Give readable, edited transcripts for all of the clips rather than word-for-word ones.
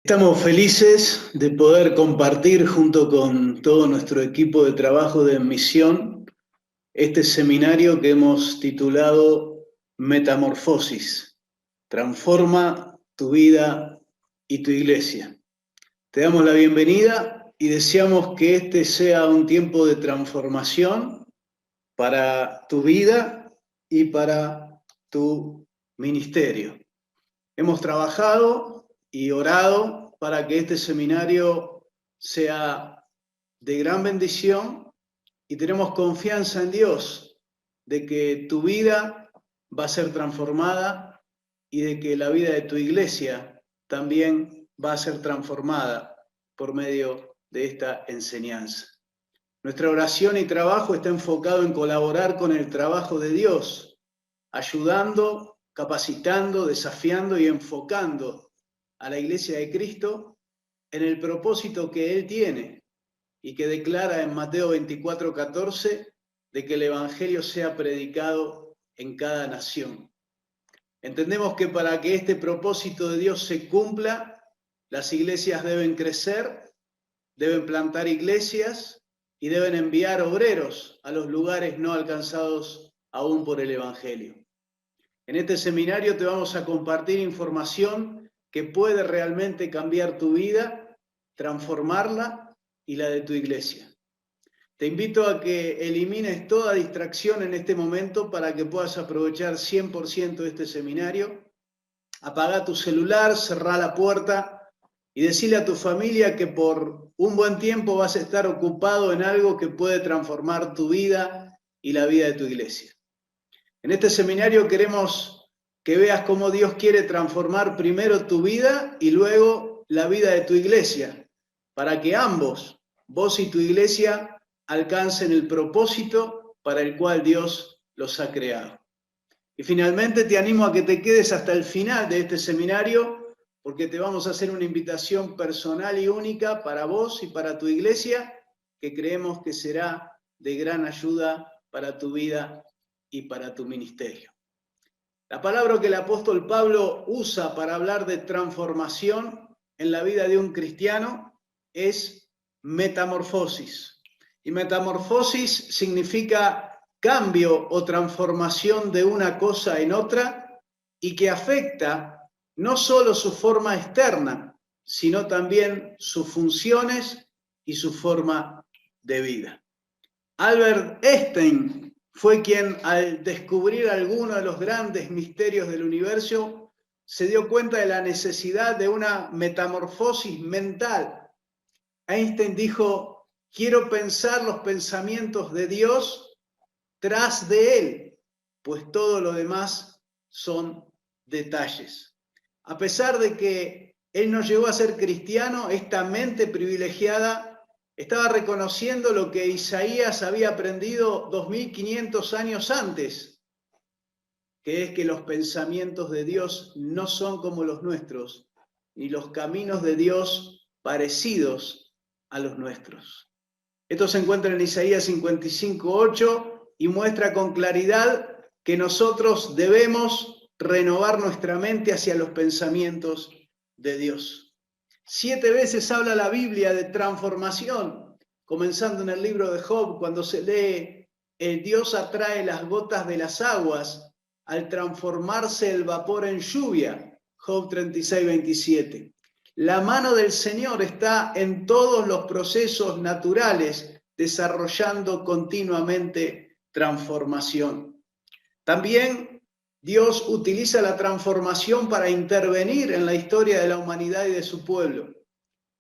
Estamos felices de poder compartir junto con todo nuestro equipo de trabajo de misión este seminario que hemos titulado Metamorfosis. Transforma tu vida y tu iglesia. Te damos la bienvenida y deseamos que este sea un tiempo de transformación para tu vida y para tu ministerio. Hemos trabajado y orado para que este seminario sea de gran bendición y tenemos confianza en Dios de que tu vida va a ser transformada y de que la vida de tu iglesia también va a ser transformada por medio de esta enseñanza. Nuestra oración y trabajo está enfocado en colaborar con el trabajo de Dios, ayudando, capacitando, desafiando y enfocando a la Iglesia de Cristo en el propósito que Él tiene y que declara en Mateo 24:14 de que el Evangelio sea predicado en cada nación. Entendemos que para que este propósito de Dios se cumpla, las iglesias deben crecer, deben plantar iglesias y deben enviar obreros a los lugares no alcanzados aún por el Evangelio. En este seminario te vamos a compartir información que puede realmente cambiar tu vida, transformarla y la de tu iglesia. Te invito a que elimines toda distracción en este momento para que puedas aprovechar 100% de este seminario. Apaga tu celular, cerrá la puerta y decile a tu familia que por un buen tiempo vas a estar ocupado en algo que puede transformar tu vida y la vida de tu iglesia. En este seminario queremos que veas cómo Dios quiere transformar primero tu vida y luego la vida de tu iglesia, para que ambos, vos y tu iglesia, alcancen el propósito para el cual Dios los ha creado. Y finalmente te animo a que te quedes hasta el final de este seminario, porque te vamos a hacer una invitación personal y única para vos y para tu iglesia, que creemos que será de gran ayuda para tu vida y para tu ministerio. La palabra que el apóstol Pablo usa para hablar de transformación en la vida de un cristiano es metamorfosis. Y metamorfosis significa cambio o transformación de una cosa en otra y que afecta no solo su forma externa, sino también sus funciones y su forma de vida. Albert Einstein fue quien, al descubrir algunos de los grandes misterios del universo, se dio cuenta de la necesidad de una metamorfosis mental. Einstein dijo: quiero pensar los pensamientos de Dios tras de Él, pues todo lo demás son detalles. A pesar de que él no llegó a ser cristiano, esta mente privilegiada estaba reconociendo lo que Isaías había aprendido 2500 años antes, que es que los pensamientos de Dios no son como los nuestros, ni los caminos de Dios parecidos a los nuestros. Esto se encuentra en Isaías 55:8 y muestra con claridad que nosotros debemos renovar nuestra mente hacia los pensamientos de Dios. 7 veces habla la Biblia de transformación, comenzando en el libro de Job, cuando se lee: el Dios atrae las gotas de las aguas al transformarse el vapor en lluvia, Job 36:27. La mano del Señor está en todos los procesos naturales, desarrollando continuamente transformación. También Dios utiliza la transformación para intervenir en la historia de la humanidad y de su pueblo.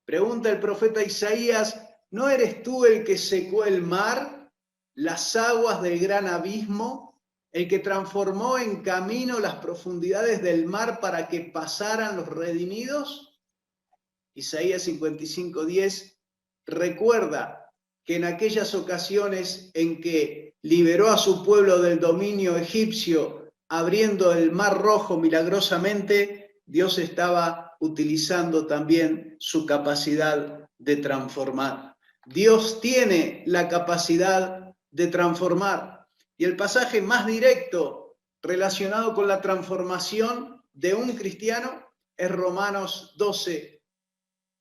Pregunta el profeta Isaías: ¿no eres tú el que secó el mar, las aguas del gran abismo, el que transformó en camino las profundidades del mar para que pasaran los redimidos? Isaías 55:10 recuerda que en aquellas ocasiones en que liberó a su pueblo del dominio egipcio, abriendo el Mar Rojo milagrosamente, Dios estaba utilizando también su capacidad de transformar. Dios tiene la capacidad de transformar. Y el pasaje más directo relacionado con la transformación de un cristiano es Romanos 12,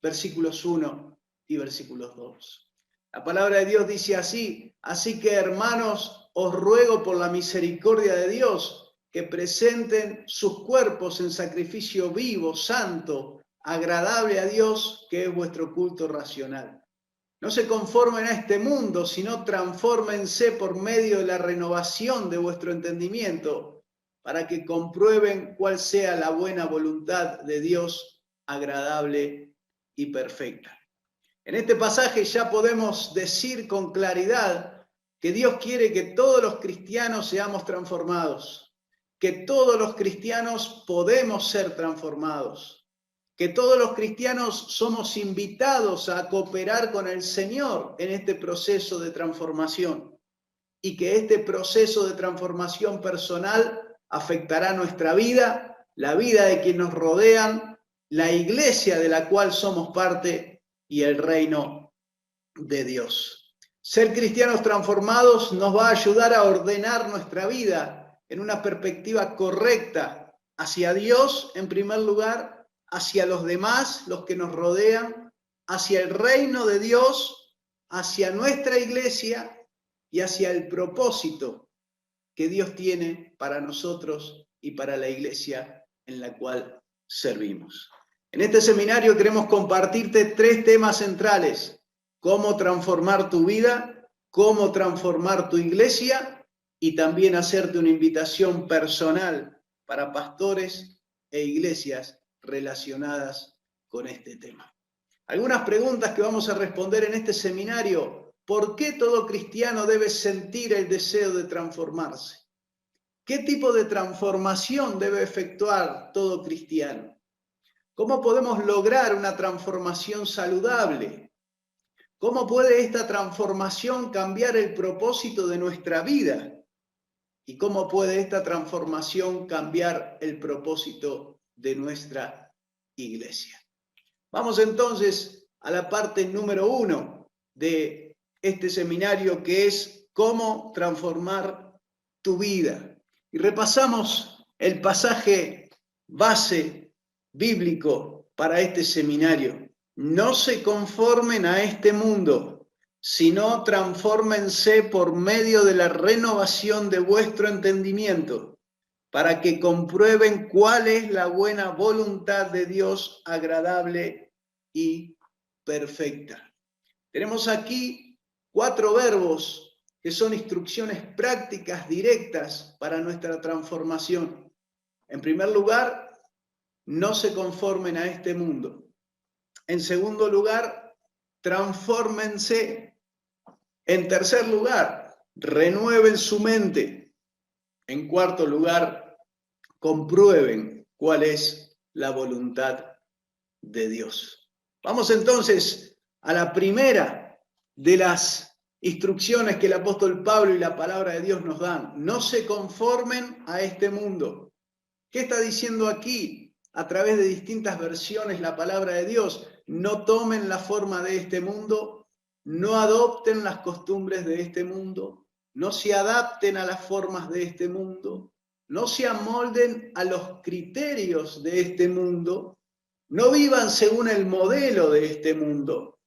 versículos 1 y versículos 2. La palabra de Dios dice así: así que, hermanos, os ruego por la misericordia de Dios que presenten sus cuerpos en sacrificio vivo, santo, agradable a Dios, que es vuestro culto racional. No se conformen a este mundo, sino transfórmense por medio de la renovación de vuestro entendimiento, para que comprueben cuál sea la buena voluntad de Dios, agradable y perfecta. En este pasaje ya podemos decir con claridad que Dios quiere que todos los cristianos seamos transformados, que todos los cristianos podemos ser transformados, que todos los cristianos somos invitados a cooperar con el Señor en este proceso de transformación, y que este proceso de transformación personal afectará nuestra vida, la vida de quienes nos rodean, la iglesia de la cual somos parte y el reino de Dios. Ser cristianos transformados nos va a ayudar a ordenar nuestra vida en una perspectiva correcta hacia Dios en primer lugar, hacia los demás, los que nos rodean, hacia el reino de Dios, hacia nuestra iglesia y hacia el propósito que Dios tiene para nosotros y para la iglesia en la cual servimos. En este seminario queremos compartirte 3 temas centrales: cómo transformar tu vida, cómo transformar tu iglesia, y también hacerte una invitación personal para pastores e iglesias relacionadas con este tema. Algunas preguntas que vamos a responder en este seminario: ¿por qué todo cristiano debe sentir el deseo de transformarse? ¿Qué tipo de transformación debe efectuar todo cristiano? ¿Cómo podemos lograr una transformación saludable? ¿Cómo puede esta transformación cambiar el propósito de nuestra vida? ¿Y cómo puede esta transformación cambiar el propósito de nuestra iglesia? Vamos entonces a la parte número 1 de este seminario, que es cómo transformar tu vida. Y repasamos el pasaje base bíblico para este seminario. No se conformen a este mundo, sino transfórmense por medio de la renovación de vuestro entendimiento, para que comprueben cuál es la buena voluntad de Dios, agradable y perfecta. Tenemos aquí 4 verbos que son instrucciones prácticas directas para nuestra transformación. En primer lugar, no se conformen a este mundo. En segundo lugar, transfórmense. En tercer lugar, renueven su mente. En cuarto lugar, comprueben cuál es la voluntad de Dios. Vamos entonces a la primera de las instrucciones que el apóstol Pablo y la palabra de Dios nos dan. No se conformen a este mundo. ¿Qué está diciendo aquí? A través de distintas versiones la palabra de Dios: no tomen la forma de este mundo, no adopten las costumbres de este mundo, no se adapten a las formas de este mundo, no se amolden a los criterios de este mundo, no vivan según el modelo de este mundo,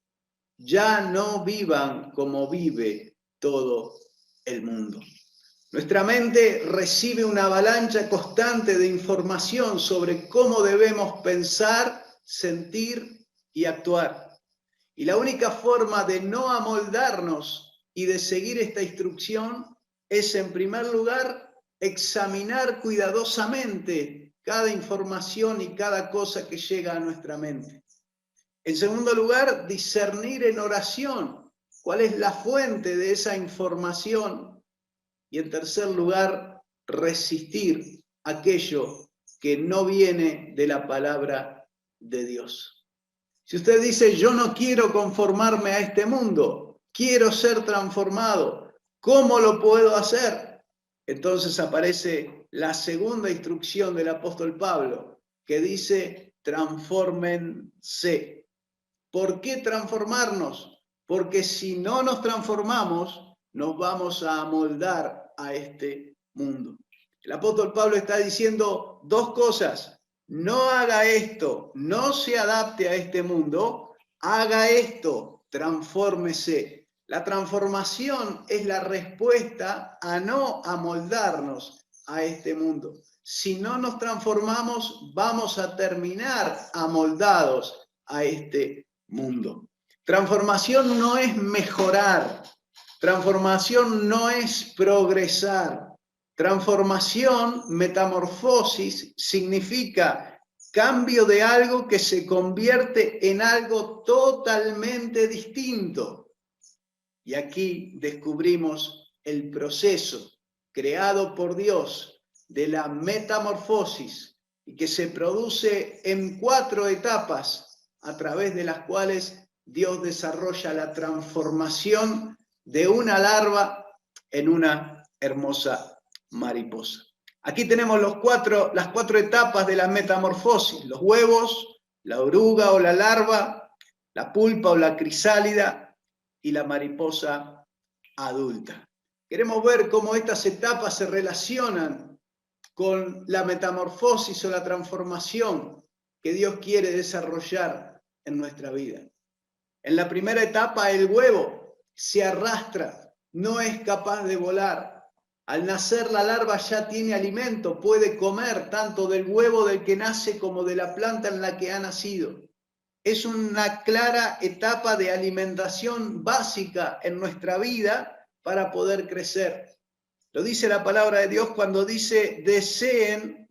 ya no vivan como vive todo el mundo. Nuestra mente recibe una avalancha constante de información sobre cómo debemos pensar, sentir y actuar. Y la única forma de no amoldarnos y de seguir esta instrucción es, en primer lugar, examinar cuidadosamente cada información y cada cosa que llega a nuestra mente. En segundo lugar, discernir en oración cuál es la fuente de esa información. Y en tercer lugar, resistir aquello que no viene de la palabra de Dios. Si usted dice: yo no quiero conformarme a este mundo, quiero ser transformado, ¿cómo lo puedo hacer? Entonces aparece la segunda instrucción del apóstol Pablo, que dice: transfórmense. ¿Por qué transformarnos? Porque si no nos transformamos, nos vamos a amoldar a este mundo. El apóstol Pablo está diciendo 2 cosas: no haga esto, no se adapte a este mundo, haga esto, transfórmese. La transformación es la respuesta a no amoldarnos a este mundo. Si no nos transformamos, vamos a terminar amoldados a este mundo. Transformación no es mejorar, transformación no es progresar. Transformación, metamorfosis, significa cambio de algo que se convierte en algo totalmente distinto. Y aquí descubrimos el proceso creado por Dios de la metamorfosis y que se produce en 4 etapas a través de las cuales Dios desarrolla la transformación de una larva en una hermosa mariposa. Aquí tenemos las 4 etapas de la metamorfosis: los huevos, la oruga o la larva, la pulpa o la crisálida y la mariposa adulta. Queremos ver cómo estas etapas se relacionan con la metamorfosis o la transformación que Dios quiere desarrollar en nuestra vida. En la primera etapa, el huevo se arrastra, no es capaz de volar. Al nacer la larva ya tiene alimento, puede comer tanto del huevo del que nace como de la planta en la que ha nacido. Es una clara etapa de alimentación básica en nuestra vida para poder crecer. Lo dice la palabra de Dios cuando dice: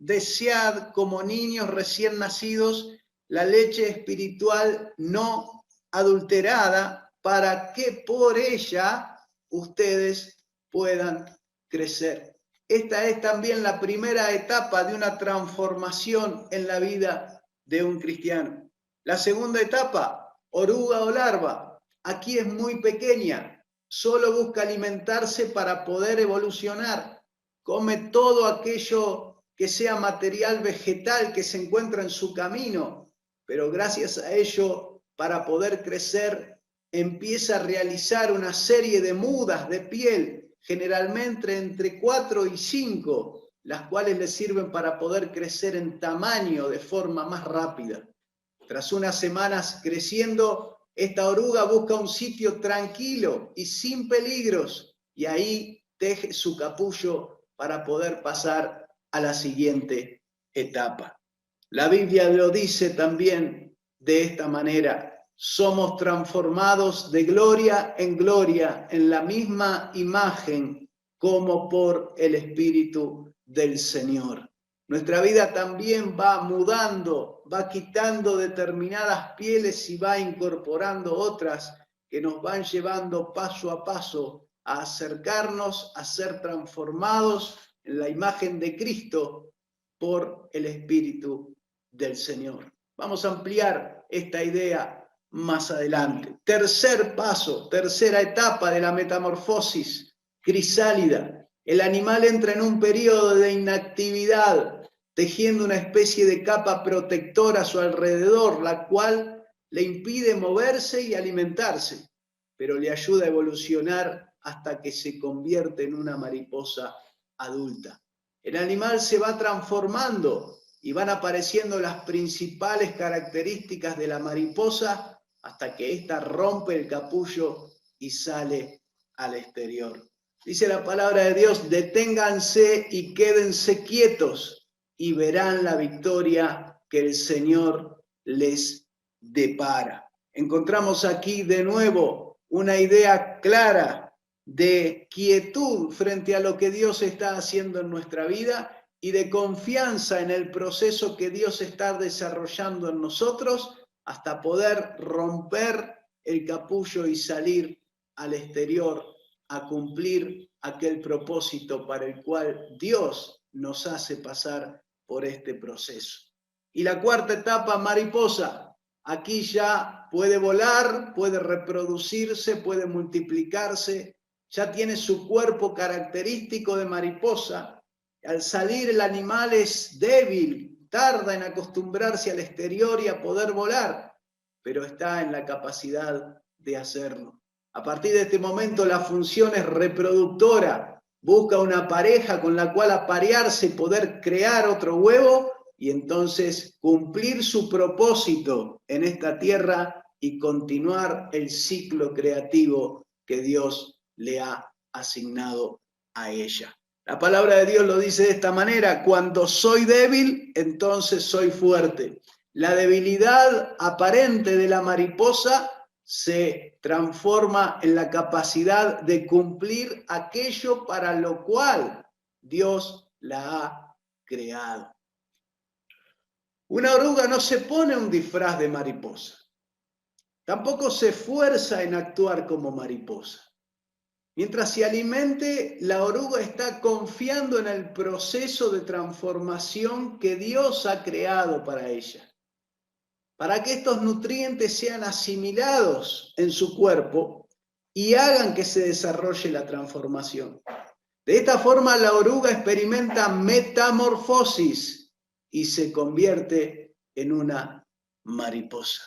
desead como niños recién nacidos la leche espiritual no adulterada, para que por ella ustedes puedan crecer. Esta es también la primera etapa de una transformación en la vida de un cristiano. La segunda etapa, oruga o larva, aquí es muy pequeña, solo busca alimentarse para poder evolucionar. Come todo aquello que sea material vegetal que se encuentra en su camino, pero gracias a ello, para poder crecer, empieza a realizar una serie de mudas de piel, generalmente entre 4 y 5, las cuales le sirven para poder crecer en tamaño de forma más rápida. Tras unas semanas creciendo, esta oruga busca un sitio tranquilo y sin peligros, y ahí teje su capullo para poder pasar a la siguiente etapa. La Biblia lo dice también de esta manera: somos transformados de gloria en la misma imagen como por el Espíritu del Señor. Nuestra vida también va mudando, va quitando determinadas pieles y va incorporando otras que nos van llevando paso a paso a acercarnos a ser transformados en la imagen de Cristo por el Espíritu del Señor. Vamos a ampliar esta idea más adelante. Tercer paso, tercera etapa de la metamorfosis, crisálida. El animal entra en un periodo de inactividad, tejiendo una especie de capa protectora a su alrededor, la cual le impide moverse y alimentarse, pero le ayuda a evolucionar hasta que se convierte en una mariposa adulta. El animal se va transformando y van apareciendo las principales características de la mariposa hasta que ésta rompe el capullo y sale al exterior. Dice la palabra de Dios: deténganse y quédense quietos y verán la victoria que el Señor les depara. Encontramos aquí de nuevo una idea clara de quietud frente a lo que Dios está haciendo en nuestra vida y de confianza en el proceso que Dios está desarrollando en nosotros hasta poder romper el capullo y salir al exterior a cumplir aquel propósito para el cual Dios nos hace pasar por este proceso. Y la cuarta etapa, mariposa. Aquí ya puede volar, puede reproducirse, puede multiplicarse, ya tiene su cuerpo característico de mariposa. Al salir el animal es débil, tarda en acostumbrarse al exterior y a poder volar, pero está en la capacidad de hacerlo. A partir de este momento la función es reproductora, busca una pareja con la cual aparearse y poder crear otro huevo, y entonces cumplir su propósito en esta tierra y continuar el ciclo creativo que Dios le ha asignado a ella. La palabra de Dios lo dice de esta manera: cuando soy débil, entonces soy fuerte. La debilidad aparente de la mariposa se transforma en la capacidad de cumplir aquello para lo cual Dios la ha creado. Una oruga no se pone un disfraz de mariposa, tampoco se esfuerza en actuar como mariposa. Mientras se alimente, la oruga está confiando en el proceso de transformación que Dios ha creado para ella, para que estos nutrientes sean asimilados en su cuerpo y hagan que se desarrolle la transformación. De esta forma, la oruga experimenta metamorfosis y se convierte en una mariposa.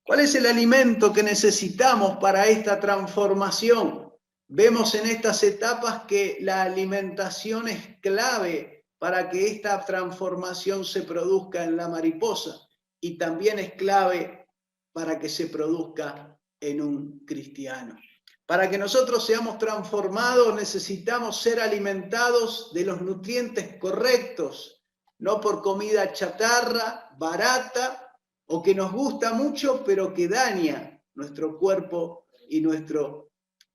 ¿Cuál es el alimento que necesitamos para esta transformación? Vemos en estas etapas que la alimentación es clave para que esta transformación se produzca en la mariposa y también es clave para que se produzca en un cristiano. Para que nosotros seamos transformados necesitamos ser alimentados de los nutrientes correctos, no por comida chatarra, barata o que nos gusta mucho pero que daña nuestro cuerpo y nuestro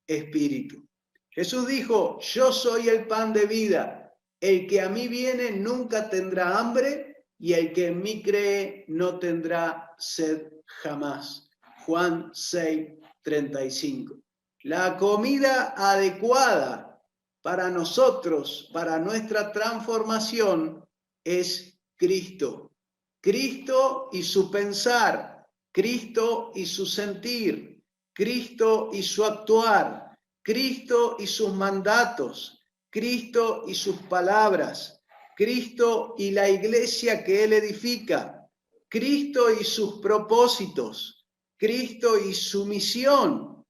espíritu. Jesús dijo: yo soy el pan de vida, el que a mí viene nunca tendrá hambre y el que en mí cree no tendrá sed jamás. Juan 6:35. La comida adecuada para nosotros, para nuestra transformación, es Cristo. Cristo y su pensar, Cristo y su sentir, Cristo y su actuar, Cristo y sus mandatos, Cristo y sus palabras, Cristo y la iglesia que Él edifica, Cristo y sus propósitos, Cristo y su misión.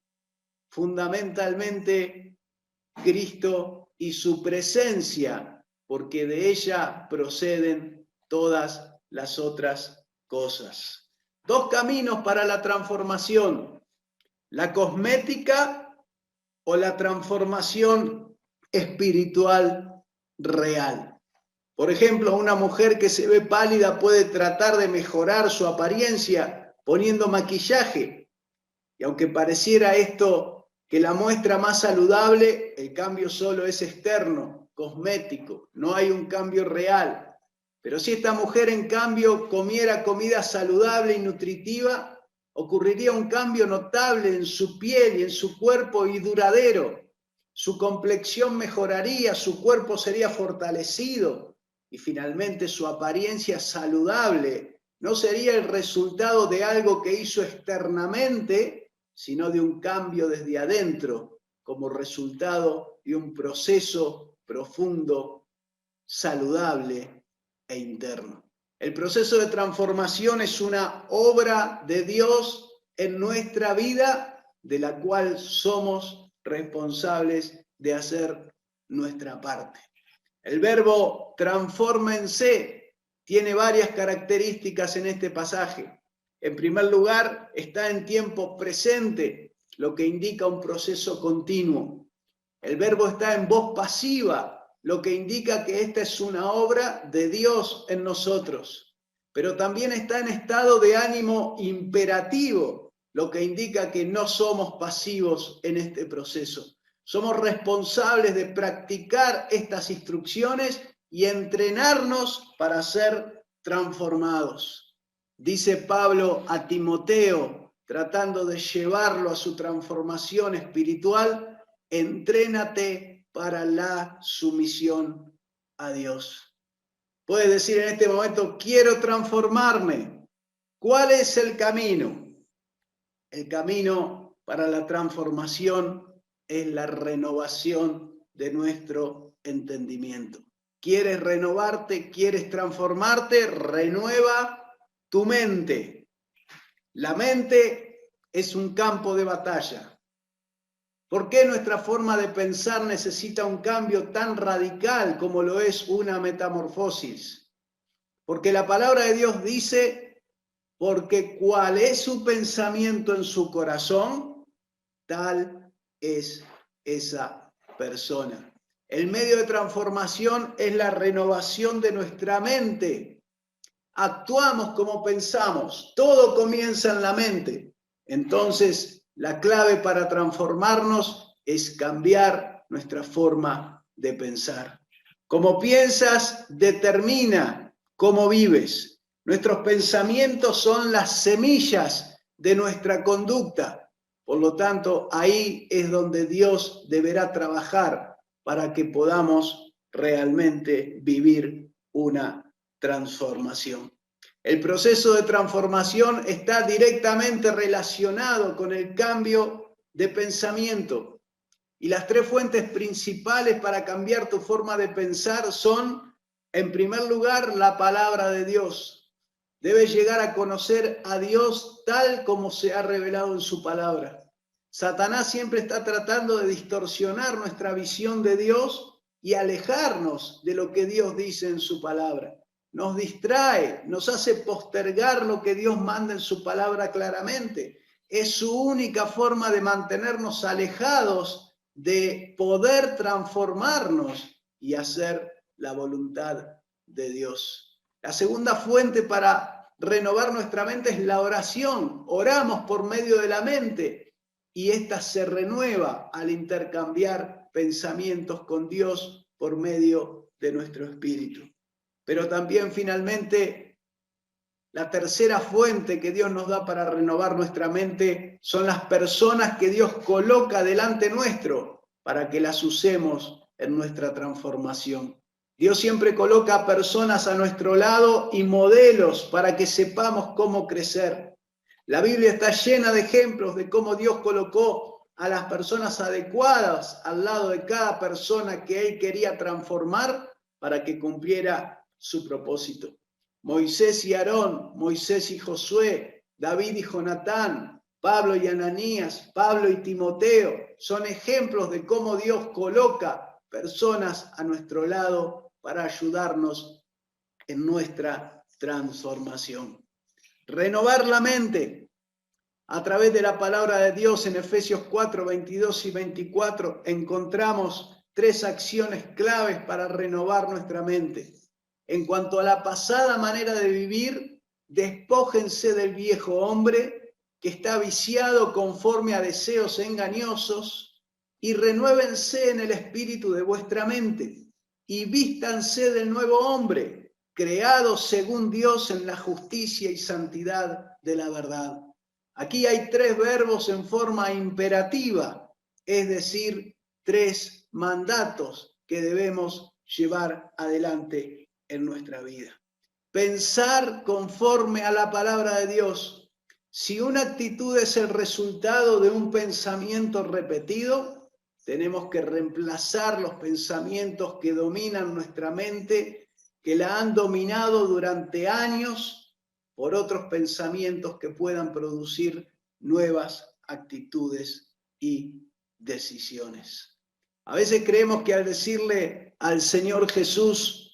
Fundamentalmente, Cristo y su presencia, porque de ella proceden todas las otras cosas. Dos caminos para la transformación: la cosmética o la transformación espiritual real. Por ejemplo, una mujer que se ve pálida puede tratar de mejorar su apariencia poniendo maquillaje, y aunque pareciera esto que la muestra más saludable, el cambio solo es externo, cosmético, no hay un cambio real. Pero si esta mujer, en cambio, comiera comida saludable y nutritiva, ocurriría un cambio notable en su piel y en su cuerpo y duradero. Su complexión mejoraría, su cuerpo sería fortalecido y finalmente su apariencia saludable no sería el resultado de algo que hizo externamente, sino de un cambio desde adentro, como resultado de un proceso profundo, saludable e interno. El proceso de transformación es una obra de Dios en nuestra vida, de la cual somos responsables de hacer nuestra parte. El verbo transfórmense tiene varias características en este pasaje. En primer lugar, está en tiempo presente, lo que indica un proceso continuo. El verbo está en voz pasiva, lo que indica que esta es una obra de Dios en nosotros. Pero también está en estado de ánimo imperativo, lo que indica que no somos pasivos en este proceso. Somos responsables de practicar estas instrucciones y entrenarnos para ser transformados. Dice Pablo a Timoteo, tratando de llevarlo a su transformación espiritual: entrénate para la sumisión a Dios. Puedes decir en este momento: quiero transformarme. ¿Cuál es el camino? El camino para la transformación es la renovación de nuestro entendimiento. ¿Quieres renovarte? ¿Quieres transformarte? Renueva tu mente. La mente es un campo de batalla. ¿Por qué nuestra forma de pensar necesita un cambio tan radical como lo es una metamorfosis? Porque la palabra de Dios dice, porque cuál es su pensamiento en su corazón, tal es esa persona. El medio de transformación es la renovación de nuestra mente. Actuamos como pensamos, todo comienza en la mente. Entonces, la clave para transformarnos es cambiar nuestra forma de pensar. Como piensas, determina cómo vives. Nuestros pensamientos son las semillas de nuestra conducta. Por lo tanto, ahí es donde Dios deberá trabajar para que podamos realmente vivir una transformación. El proceso de transformación está directamente relacionado con el cambio de pensamiento. Y las tres fuentes principales para cambiar tu forma de pensar son, en primer lugar, la palabra de Dios. Debes llegar a conocer a Dios tal como se ha revelado en su palabra. Satanás siempre está tratando de distorsionar nuestra visión de Dios y alejarnos de lo que Dios dice en su palabra. Nos distrae, nos hace postergar lo que Dios manda en su palabra claramente. Es su única forma de mantenernos alejados de poder transformarnos y hacer la voluntad de Dios. La segunda fuente para renovar nuestra mente es la oración. Oramos por medio de la mente y esta se renueva al intercambiar pensamientos con Dios por medio de nuestro espíritu. Pero también finalmente la tercera fuente que Dios nos da para renovar nuestra mente son las personas que Dios coloca delante nuestro para que las usemos en nuestra transformación. Dios siempre coloca personas a nuestro lado y modelos para que sepamos cómo crecer. La Biblia está llena de ejemplos de cómo Dios colocó a las personas adecuadas al lado de cada persona que Él quería transformar para que cumpliera su propósito. Moisés y Aarón, Moisés y Josué, David y Jonatán, Pablo y Ananías, Pablo y Timoteo, son ejemplos de cómo Dios coloca personas a nuestro lado para ayudarnos en nuestra transformación. Renovar la mente a través de la palabra de Dios en Efesios 4, 22 y 24 encontramos tres acciones claves para renovar nuestra mente. En cuanto a la pasada manera de vivir, despójense del viejo hombre que está viciado conforme a deseos engañosos y renuévense en el espíritu de vuestra mente y vístanse del nuevo hombre, creado según Dios en la justicia y santidad de la verdad. Aquí hay tres verbos en forma imperativa, es decir, tres mandatos que debemos llevar adelante en nuestra vida. Pensar conforme a la palabra de Dios. Si una actitud es el resultado de un pensamiento repetido, tenemos que reemplazar los pensamientos que dominan nuestra mente, que la han dominado durante años, por otros pensamientos que puedan producir nuevas actitudes y decisiones. A veces creemos que al decirle al Señor Jesús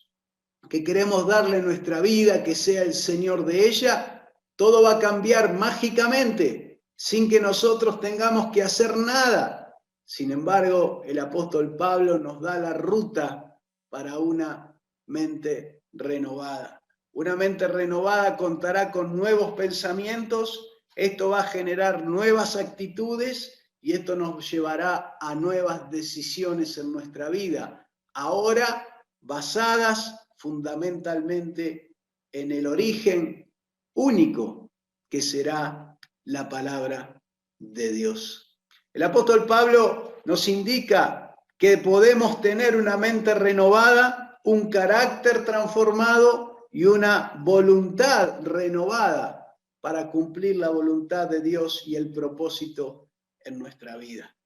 que queremos darle nuestra vida, que sea el Señor de ella, todo va a cambiar mágicamente, sin que nosotros tengamos que hacer nada. Sin embargo, el apóstol Pablo nos da la ruta para una mente renovada. Una mente renovada contará con nuevos pensamientos, esto va a generar nuevas actitudes y esto nos llevará a nuevas decisiones en nuestra vida, ahora basadas fundamentalmente en el origen único que será la palabra de Dios. El apóstol Pablo nos indica que podemos tener una mente renovada, un carácter transformado y una voluntad renovada para cumplir la voluntad de Dios y el propósito en nuestra vida.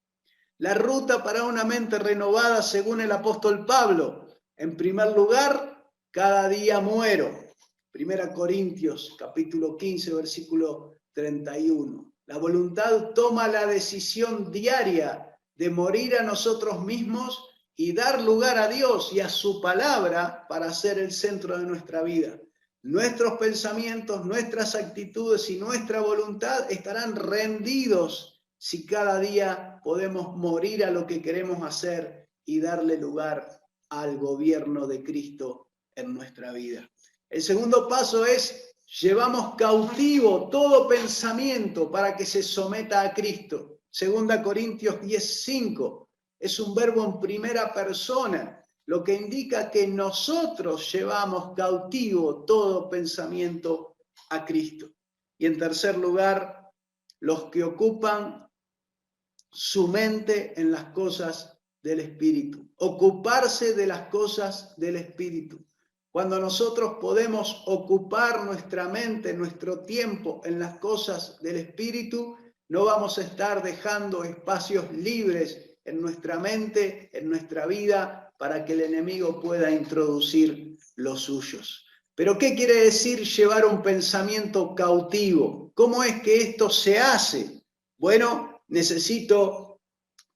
La ruta para una mente renovada según el apóstol Pablo. En primer lugar, cada día muero. 1 Corintios, capítulo 15, versículo 31. La voluntad toma la decisión diaria de morir a nosotros mismos y dar lugar a Dios y a su palabra para ser el centro de nuestra vida. nuestros pensamientos, nuestras actitudes y nuestra voluntad estarán rendidos si cada día podemos morir a lo que queremos hacer y darle lugar al gobierno de Cristo en nuestra vida. El segundo paso es: llevamos cautivo todo pensamiento para que se someta a Cristo. 2 Corintios 10:5 es un verbo en primera persona, lo que indica que nosotros llevamos cautivo todo pensamiento a Cristo. Y en tercer lugar, los que ocupan su mente en las cosas del Espíritu. Ocuparse de las cosas del Espíritu. Cuando nosotros podemos ocupar nuestra mente, nuestro tiempo en las cosas del Espíritu, no vamos a estar dejando espacios libres en nuestra mente, en nuestra vida, para que el enemigo pueda introducir los suyos. ¿Pero qué quiere decir llevar un pensamiento cautivo? ¿Cómo es que esto se hace? Bueno, necesito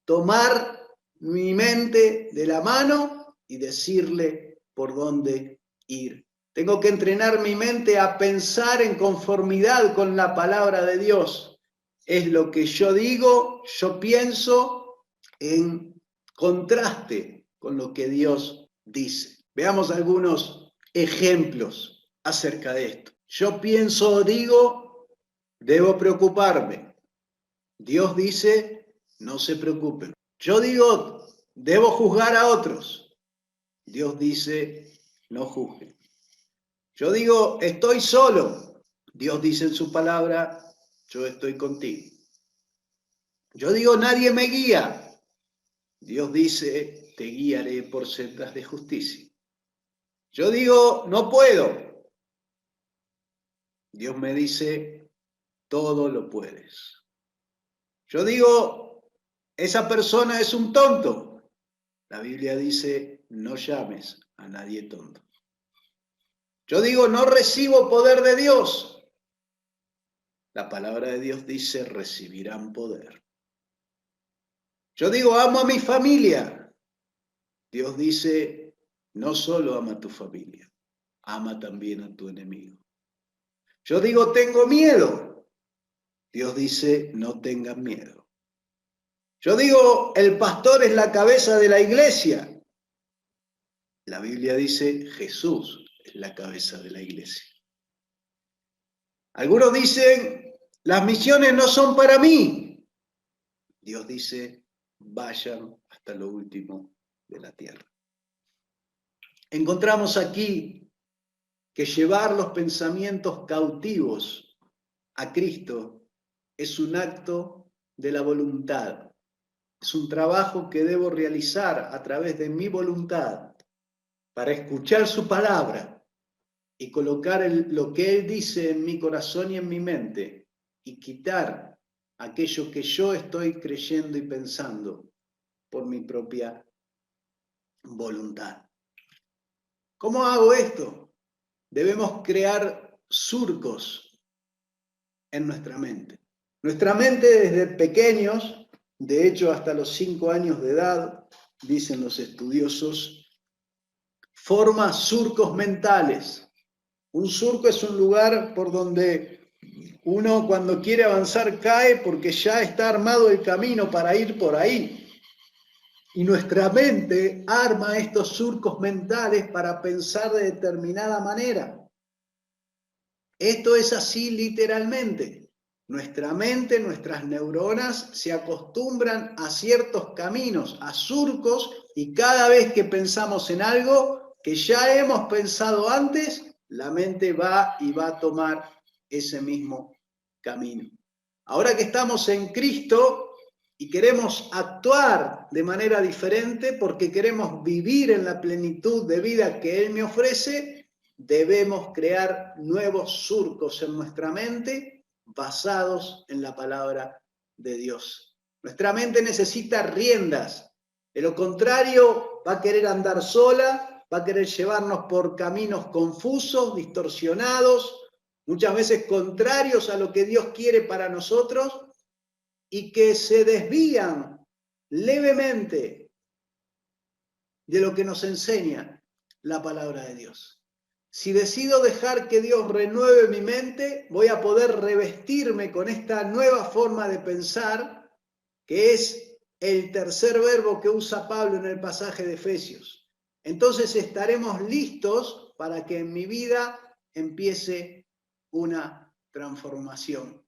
tomar mi mente de la mano y decirle por dónde ir. Tengo que entrenar mi mente a pensar en conformidad con la palabra de Dios. Es lo que yo digo, yo pienso en contraste con lo que Dios dice. Veamos algunos ejemplos acerca de esto. Yo pienso o digo, debo preocuparme. Dios dice, no se preocupen. Yo digo, debo juzgar a otros. Dios dice, no juzguen. Yo digo, estoy solo. Dios dice en su palabra, yo estoy contigo. Yo digo, nadie me guía. Dios dice, te guiaré por sendas de justicia. Yo digo, no puedo. Dios me dice, todo lo puedes. Yo digo, esa persona es un tonto. La Biblia dice, no llames a nadie tonto. Yo digo, no recibo poder de Dios. La palabra de Dios dice, recibirán poder. Yo digo, amo a mi familia. Dios dice, no solo ama a tu familia, ama también a tu enemigo. Yo digo, tengo miedo. Dios dice, no tengan miedo. Yo digo, el pastor es la cabeza de la iglesia. La Biblia dice, Jesús es la cabeza de la iglesia. Algunos dicen, las misiones no son para mí. Dios dice, vayan hasta lo último de la tierra. Encontramos aquí que llevar los pensamientos cautivos a Cristo es un acto de la voluntad. Es un trabajo que debo realizar a través de mi voluntad para escuchar su palabra y colocar lo que Él dice en mi corazón y en mi mente y quitar aquello que yo estoy creyendo y pensando por mi propia voluntad. ¿Cómo hago esto? Debemos crear surcos en nuestra mente. Nuestra mente desde pequeños, de hecho hasta los 5 años de edad, dicen los estudiosos, forma surcos mentales. Un surco es un lugar por donde uno cuando quiere avanzar cae porque ya está armado el camino para ir por ahí. Y nuestra mente arma estos surcos mentales para pensar de determinada manera. Esto es así literalmente. Nuestra mente, nuestras neuronas se acostumbran a ciertos caminos, a surcos, y cada vez que pensamos en algo que ya hemos pensado antes, la mente va y va a tomar ese mismo camino. Ahora que estamos en Cristo y queremos actuar de manera diferente porque queremos vivir en la plenitud de vida que Él me ofrece, debemos crear nuevos surcos en nuestra mente basados en la palabra de Dios. Nuestra mente necesita riendas. De lo contrario, va a querer andar sola, va a querer llevarnos por caminos confusos, distorsionados, muchas veces contrarios a lo que Dios quiere para nosotros y que se desvían levemente de lo que nos enseña la palabra de Dios. Si decido dejar que Dios renueve mi mente, voy a poder revestirme con esta nueva forma de pensar, que es el tercer verbo que usa Pablo en el pasaje de Efesios. Entonces estaremos listos para que en mi vida empiece una transformación.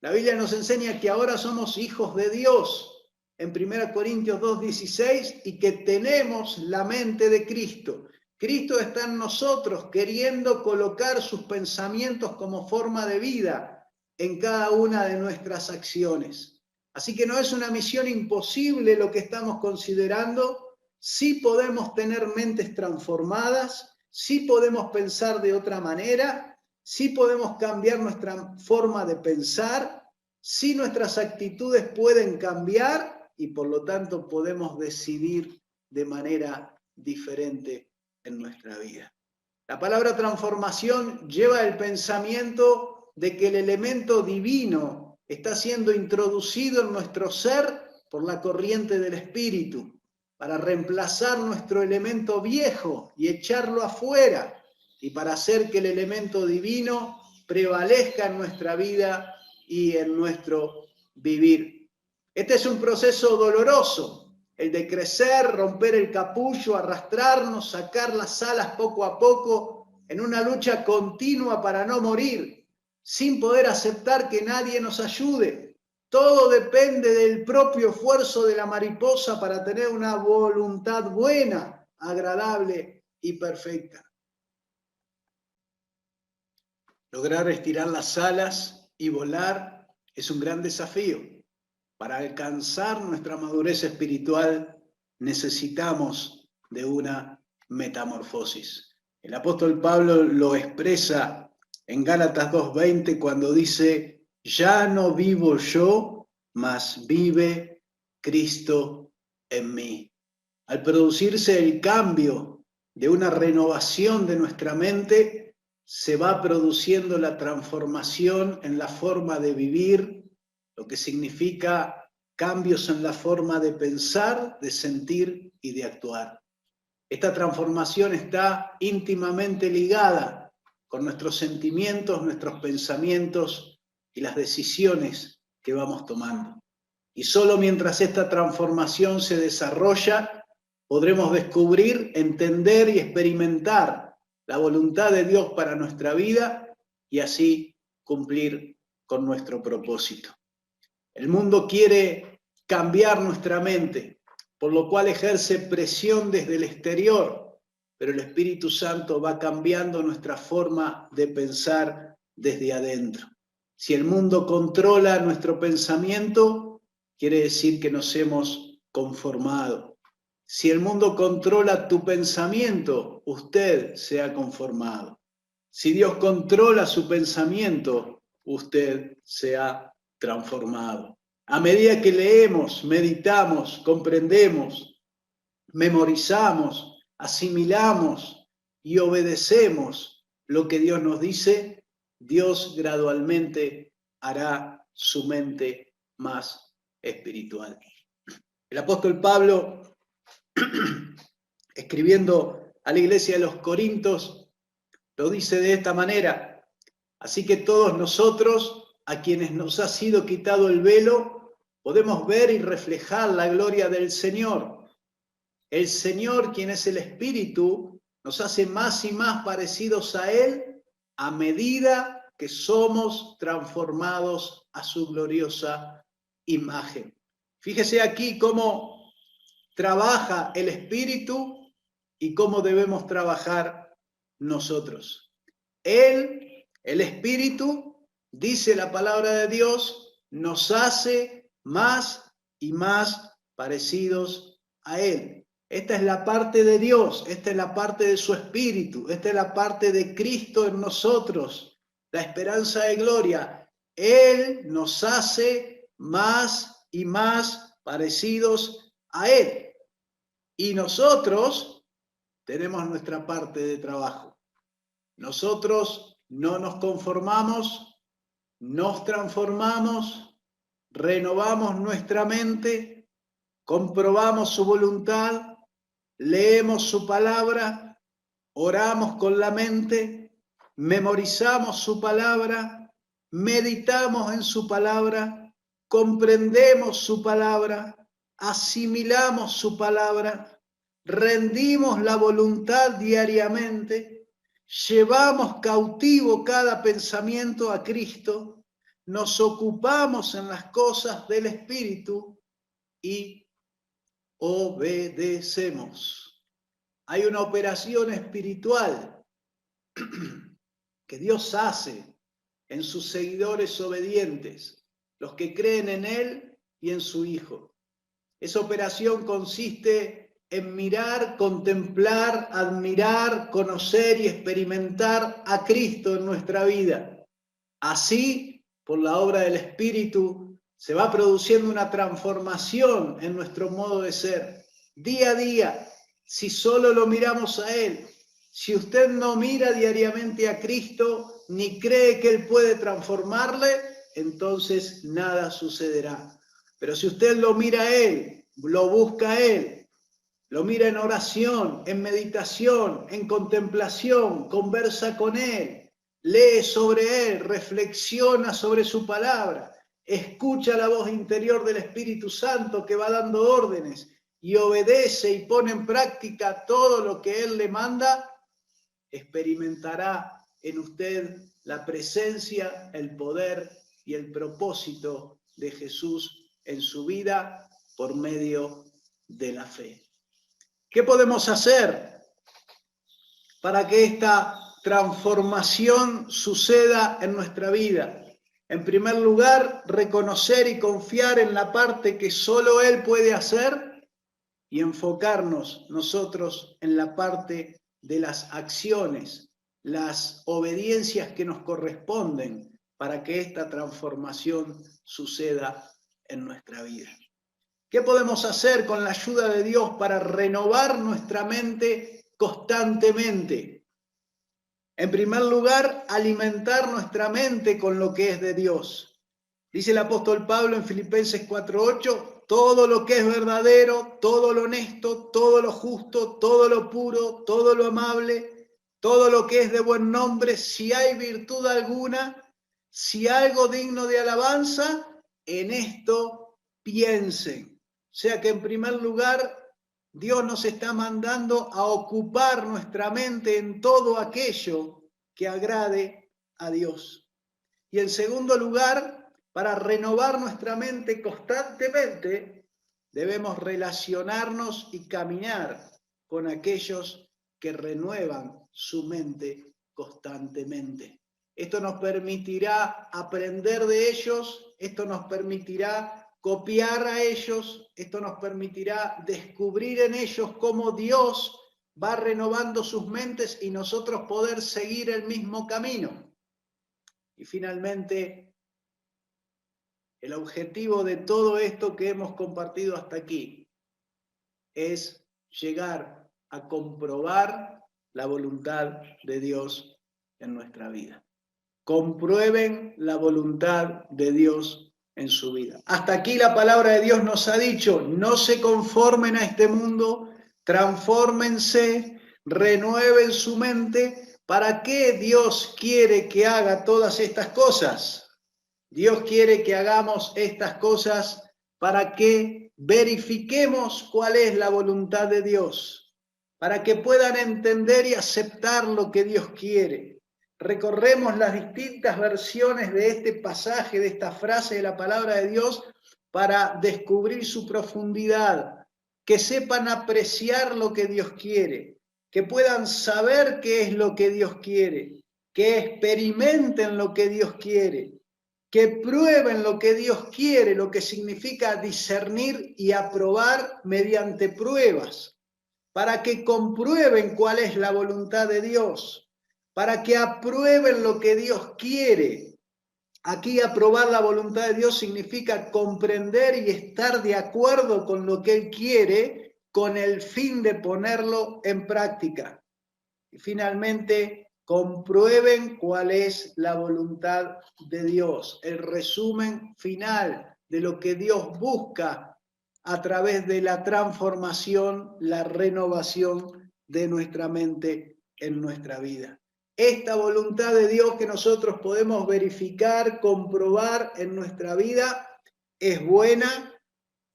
La Biblia nos enseña que ahora somos hijos de Dios en 1 Corintios 2:16 y que tenemos la mente de Cristo. Cristo está en nosotros queriendo colocar sus pensamientos como forma de vida en cada una de nuestras acciones. Así que no es una misión imposible lo que estamos considerando. Sí podemos tener mentes transformadas, sí podemos pensar de otra manera, sí podemos cambiar nuestra forma de pensar, sí nuestras actitudes pueden cambiar y por lo tanto podemos decidir de manera diferente en nuestra vida. La palabra transformación lleva el pensamiento de que el elemento divino está siendo introducido en nuestro ser por la corriente del Espíritu, para reemplazar nuestro elemento viejo y echarlo afuera, y para hacer que el elemento divino prevalezca en nuestra vida y en nuestro vivir. Este es un proceso doloroso, el de crecer, romper el capullo, arrastrarnos, sacar las alas poco a poco, en una lucha continua para no morir, sin poder aceptar que nadie nos ayude. Todo depende del propio esfuerzo de la mariposa para tener una voluntad buena, agradable y perfecta. Lograr estirar las alas y volar es un gran desafío. Para alcanzar nuestra madurez espiritual necesitamos de una metamorfosis. El apóstol Pablo lo expresa en Gálatas 2:20 cuando dice: ya no vivo yo, mas vive Cristo en mí. Al producirse el cambio de una renovación de nuestra mente, se va produciendo la transformación en la forma de vivir, lo que significa cambios en la forma de pensar, de sentir y de actuar. Esta transformación está íntimamente ligada con nuestros sentimientos, nuestros pensamientos y las decisiones que vamos tomando. Y solo mientras esta transformación se desarrolla, podremos descubrir, entender y experimentar la voluntad de Dios para nuestra vida y así cumplir con nuestro propósito. El mundo quiere cambiar nuestra mente, por lo cual ejerce presión desde el exterior, pero el Espíritu Santo va cambiando nuestra forma de pensar desde adentro. Si el mundo controla nuestro pensamiento, quiere decir que nos hemos conformado. Si el mundo controla tu pensamiento, usted se ha conformado. Si Dios controla su pensamiento, usted se ha transformado. A medida que leemos, meditamos, comprendemos, memorizamos, asimilamos y obedecemos lo que Dios nos dice, Dios gradualmente hará su mente más espiritual. El apóstol Pablo, escribiendo a la iglesia de los Corintios, lo dice de esta manera: así que todos nosotros, a quienes nos ha sido quitado el velo, podemos ver y reflejar la gloria del Señor. El Señor, quien es el Espíritu, nos hace más y más parecidos a Él a medida que somos transformados a su gloriosa imagen. Fíjese aquí cómo trabaja el Espíritu y cómo debemos trabajar nosotros. Él, el Espíritu, dice la palabra de Dios, nos hace más y más parecidos a Él. Esta es la parte de Dios, esta es la parte de su Espíritu, esta es la parte de Cristo en nosotros, la esperanza de gloria. Él nos hace más y más parecidos a Él. Y nosotros tenemos nuestra parte de trabajo. Nosotros no nos conformamos, nos transformamos, renovamos nuestra mente, comprobamos su voluntad, leemos su palabra oramos con la mente, memorizamos su palabra, meditamos en su palabra, comprendemos su palabra, asimilamos su palabra, rendimos la voluntad diariamente, llevamos cautivo cada pensamiento a Cristo, nos ocupamos en las cosas del Espíritu y obedecemos. Hay una operación espiritual que Dios hace en sus seguidores obedientes, los que creen en Él y en su Hijo. Esa operación consiste en mirar, contemplar, admirar, conocer y experimentar a Cristo en nuestra vida. Así, por la obra del Espíritu, se va produciendo una transformación en nuestro modo de ser, día a día, si solo lo miramos a Él. Si usted no mira diariamente a Cristo, ni cree que Él puede transformarle, entonces nada sucederá. Pero si usted lo mira a Él, lo busca a Él, lo mira en oración, en meditación, en contemplación, conversa con Él, lee sobre Él, reflexiona sobre su palabra, escucha la voz interior del Espíritu Santo que va dando órdenes y obedece y pone en práctica todo lo que Él le manda, experimentará en usted la presencia, el poder y el propósito de Jesús en su vida por medio de la fe. ¿Qué podemos hacer para que esta transformación suceda en nuestra vida? En primer lugar, reconocer y confiar en la parte que solo Él puede hacer y enfocarnos nosotros en la parte de las acciones, las obediencias que nos corresponden para que esta transformación suceda en nuestra vida. ¿Qué podemos hacer con la ayuda de Dios para renovar nuestra mente constantemente? En primer lugar, alimentar nuestra mente con lo que es de Dios. Dice el apóstol Pablo en Filipenses 4:8, todo lo que es verdadero, todo lo honesto, todo lo justo, todo lo puro, todo lo amable, todo lo que es de buen nombre, si hay virtud alguna, si algo digno de alabanza, en esto piensen. O sea que en primer lugar, Dios nos está mandando a ocupar nuestra mente en todo aquello que agrade a Dios. Y en segundo lugar, para renovar nuestra mente constantemente, debemos relacionarnos y caminar con aquellos que renuevan su mente constantemente. Esto nos permitirá aprender de ellos, esto nos permitirá copiar a ellos, esto nos permitirá descubrir en ellos cómo Dios va renovando sus mentes y nosotros poder seguir el mismo camino. Y finalmente, el objetivo de todo esto que hemos compartido hasta aquí es llegar a comprobar la voluntad de Dios en nuestra vida. Comprueben la voluntad de Dios en su vida. Hasta aquí la palabra de Dios nos ha dicho, no se conformen a este mundo, transfórmense, renueven su mente. ¿Para qué Dios quiere que haga todas estas cosas? Dios quiere que hagamos estas cosas para que verifiquemos cuál es la voluntad de Dios, para que puedan entender y aceptar lo que Dios quiere. Recorremos las distintas versiones de este pasaje, de esta frase de la palabra de Dios, para descubrir su profundidad, que sepan apreciar lo que Dios quiere, que puedan saber qué es lo que Dios quiere, que experimenten lo que Dios quiere, que prueben lo que Dios quiere, lo que significa discernir y aprobar mediante pruebas, para que comprueben cuál es la voluntad de Dios, para que aprueben lo que Dios quiere. Aquí aprobar la voluntad de Dios significa comprender y estar de acuerdo con lo que Él quiere, con el fin de ponerlo en práctica. Y finalmente, comprueben cuál es la voluntad de Dios, el resumen final de lo que Dios busca a través de la transformación, la renovación de nuestra mente en nuestra vida. Esta voluntad de Dios que nosotros podemos verificar, comprobar en nuestra vida, es buena.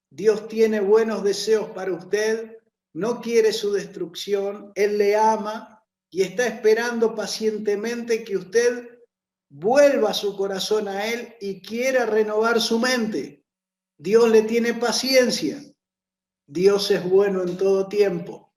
Dios tiene buenos deseos para usted, no quiere su destrucción, Él le ama y está esperando pacientemente que usted vuelva su corazón a Él y quiera renovar su mente. Dios le tiene paciencia. Dios es bueno en todo tiempo.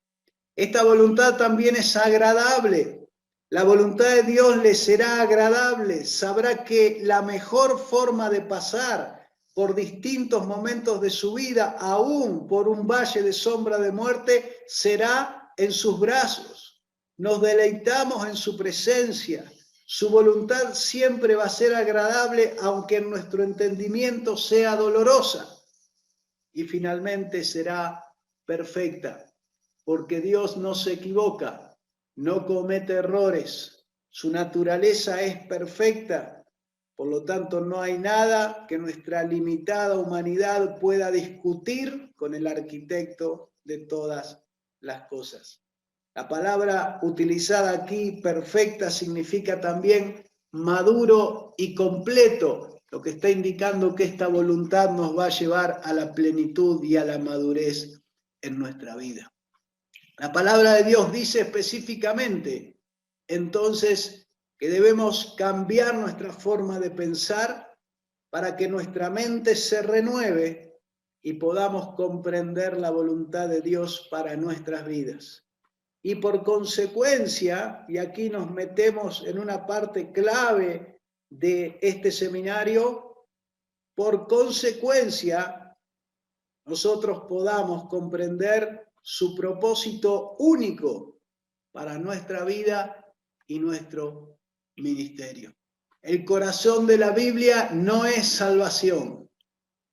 Esta voluntad también es agradable. La voluntad de Dios le será agradable. Sabrá que la mejor forma de pasar por distintos momentos de su vida, aún por un valle de sombra de muerte, será en sus brazos. Nos deleitamos en su presencia. Su voluntad siempre va a ser agradable, aunque en nuestro entendimiento sea dolorosa. Y finalmente será perfecta, porque Dios no se equivoca, no comete errores. Su naturaleza es perfecta. Por lo tanto, no hay nada que nuestra limitada humanidad pueda discutir con el arquitecto de todas las cosas. La palabra utilizada aquí, perfecta, significa también maduro y completo, lo que está indicando que esta voluntad nos va a llevar a la plenitud y a la madurez en nuestra vida. La palabra de Dios dice específicamente, entonces, que debemos cambiar nuestra forma de pensar para que nuestra mente se renueve y podamos comprender la voluntad de Dios para nuestras vidas. Y por consecuencia, y aquí nos metemos en una parte clave de este seminario, por consecuencia, nosotros podamos comprender su propósito único para nuestra vida y nuestro ministerio. El corazón de la Biblia no es salvación.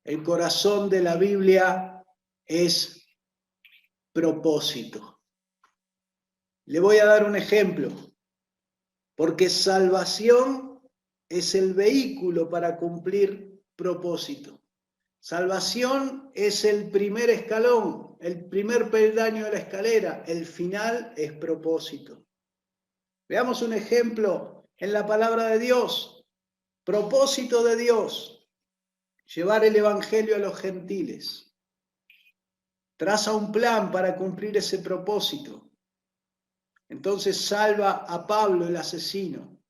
El corazón de la Biblia es propósito. Le voy a dar un ejemplo, porque salvación es el vehículo para cumplir propósito. Salvación es el primer escalón, el primer peldaño de la escalera, el final es propósito. Veamos un ejemplo en la palabra de Dios. Propósito de Dios, llevar el evangelio a los gentiles. Traza un plan para cumplir ese propósito. Entonces salva a Pablo, el asesino.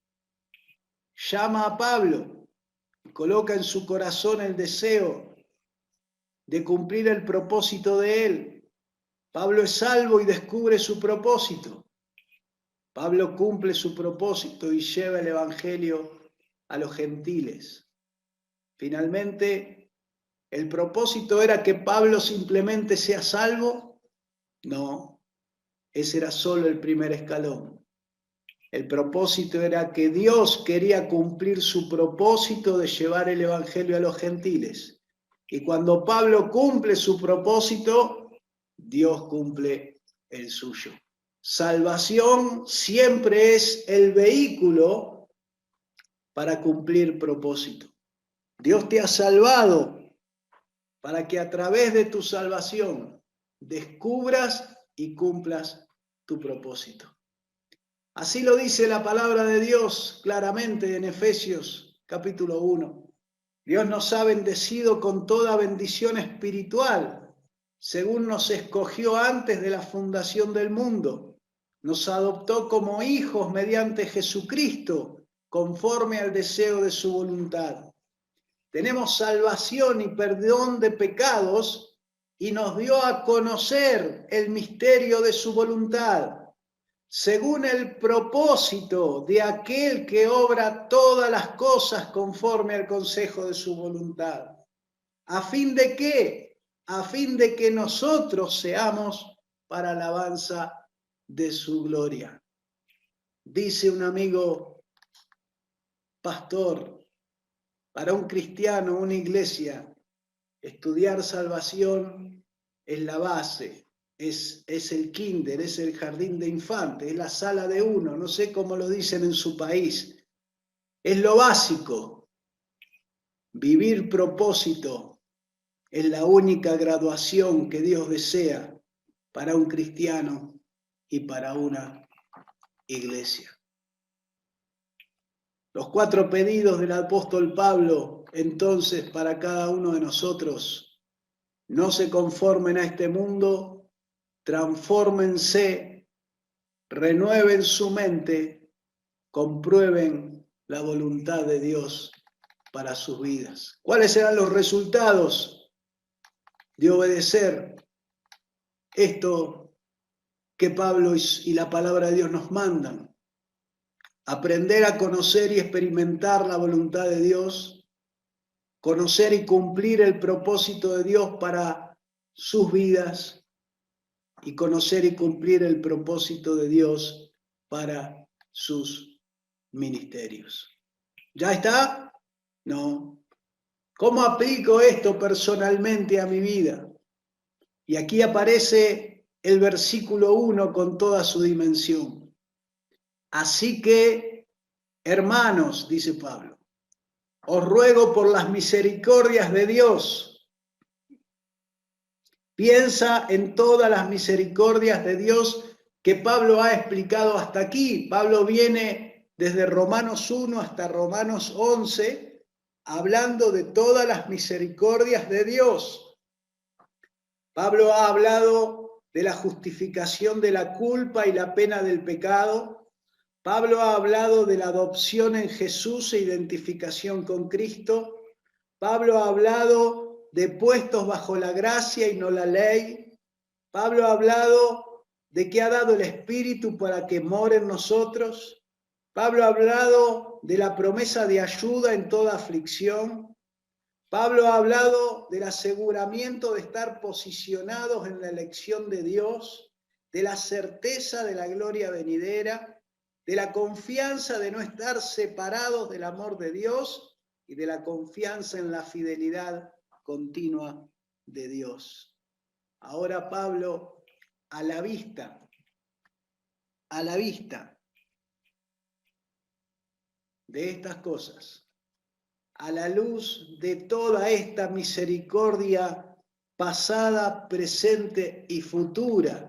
Llama a Pablo y coloca en su corazón el deseo de cumplir el propósito de él. Pablo es salvo y descubre su propósito. Pablo cumple su propósito y lleva el evangelio a los gentiles. Finalmente, ¿el propósito era que Pablo simplemente sea salvo? No, ese era solo el primer escalón. El propósito era que Dios quería cumplir su propósito de llevar el evangelio a los gentiles. Y cuando Pablo cumple su propósito, Dios cumple el suyo. Salvación siempre es el vehículo para cumplir propósito. Dios te ha salvado para que a través de tu salvación descubras y cumplas tu propósito. Así lo dice la palabra de Dios claramente en Efesios capítulo 1. Dios nos ha bendecido con toda bendición espiritual, según nos escogió antes de la fundación del mundo. Nos adoptó como hijos mediante Jesucristo, conforme al deseo de su voluntad. Tenemos salvación y perdón de pecados y nos dio a conocer el misterio de su voluntad, según el propósito de aquel que obra todas las cosas conforme al consejo de su voluntad. ¿A fin de qué? A fin de que nosotros seamos para alabanza de su gloria. Dice un amigo pastor, para un cristiano, una iglesia, estudiar salvación es la base. Es el kinder, es el jardín de infantes, es la sala de uno, no sé cómo lo dicen en su país. Es lo básico. Vivir propósito es la única graduación que Dios desea para un cristiano y para una iglesia. Los 4 pedidos del apóstol Pablo, entonces, para cada uno de nosotros: no se conformen a este mundo, transfórmense, renueven su mente, comprueben la voluntad de Dios para sus vidas. ¿Cuáles serán los resultados de obedecer esto que Pablo y la palabra de Dios nos mandan? Aprender a conocer y experimentar la voluntad de Dios, conocer y cumplir el propósito de Dios para sus vidas y conocer y cumplir el propósito de Dios para sus ministerios. ¿Ya está? No. ¿Cómo aplico esto personalmente a mi vida? Y aquí aparece el versículo 1 con toda su dimensión. Así que, hermanos, dice Pablo, os ruego por las misericordias de Dios. Piensa en todas las misericordias de Dios que Pablo ha explicado hasta aquí. Pablo viene desde Romanos 1 hasta Romanos 11, hablando de todas las misericordias de Dios. Pablo ha hablado de la justificación de la culpa y la pena del pecado. Pablo ha hablado de la adopción en Jesús e identificación con Cristo. Pablo ha hablado de puestos bajo la gracia y no la ley. Pablo ha hablado de que ha dado el Espíritu para que more en nosotros. Pablo ha hablado de la promesa de ayuda en toda aflicción. Pablo ha hablado del aseguramiento de estar posicionados en la elección de Dios, de la certeza de la gloria venidera, de la confianza de no estar separados del amor de Dios y de la confianza en la fidelidad continua de Dios. Ahora Pablo, a la vista de estas cosas, a la luz de toda esta misericordia pasada, presente y futura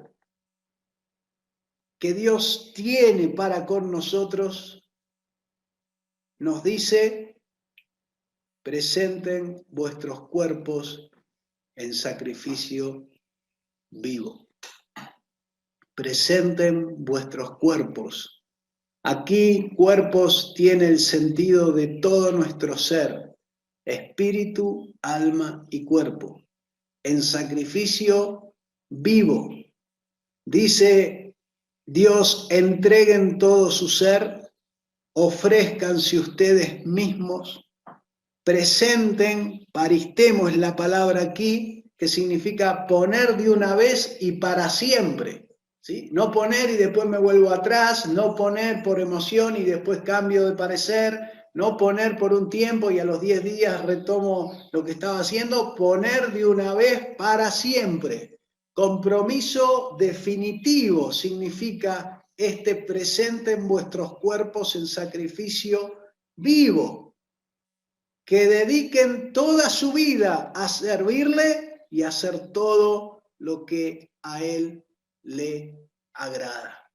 que Dios tiene para con nosotros, nos dice: presenten vuestros cuerpos en sacrificio vivo. Presenten vuestros cuerpos. Aquí cuerpos tiene el sentido de todo nuestro ser, espíritu, alma y cuerpo, en sacrificio vivo. Dice Dios: entreguen todo su ser, ofrézcanse ustedes mismos, presenten, paristemos la palabra aquí, que significa poner de una vez y para siempre. ¿Sí? No poner y después me vuelvo atrás, no poner por emoción y después cambio de parecer, no poner por un tiempo y a los 10 días retomo lo que estaba haciendo, poner de una vez para siempre. Compromiso definitivo significa presente en vuestros cuerpos en sacrificio vivo, que dediquen toda su vida a servirle y a hacer todo lo que a él le agrada.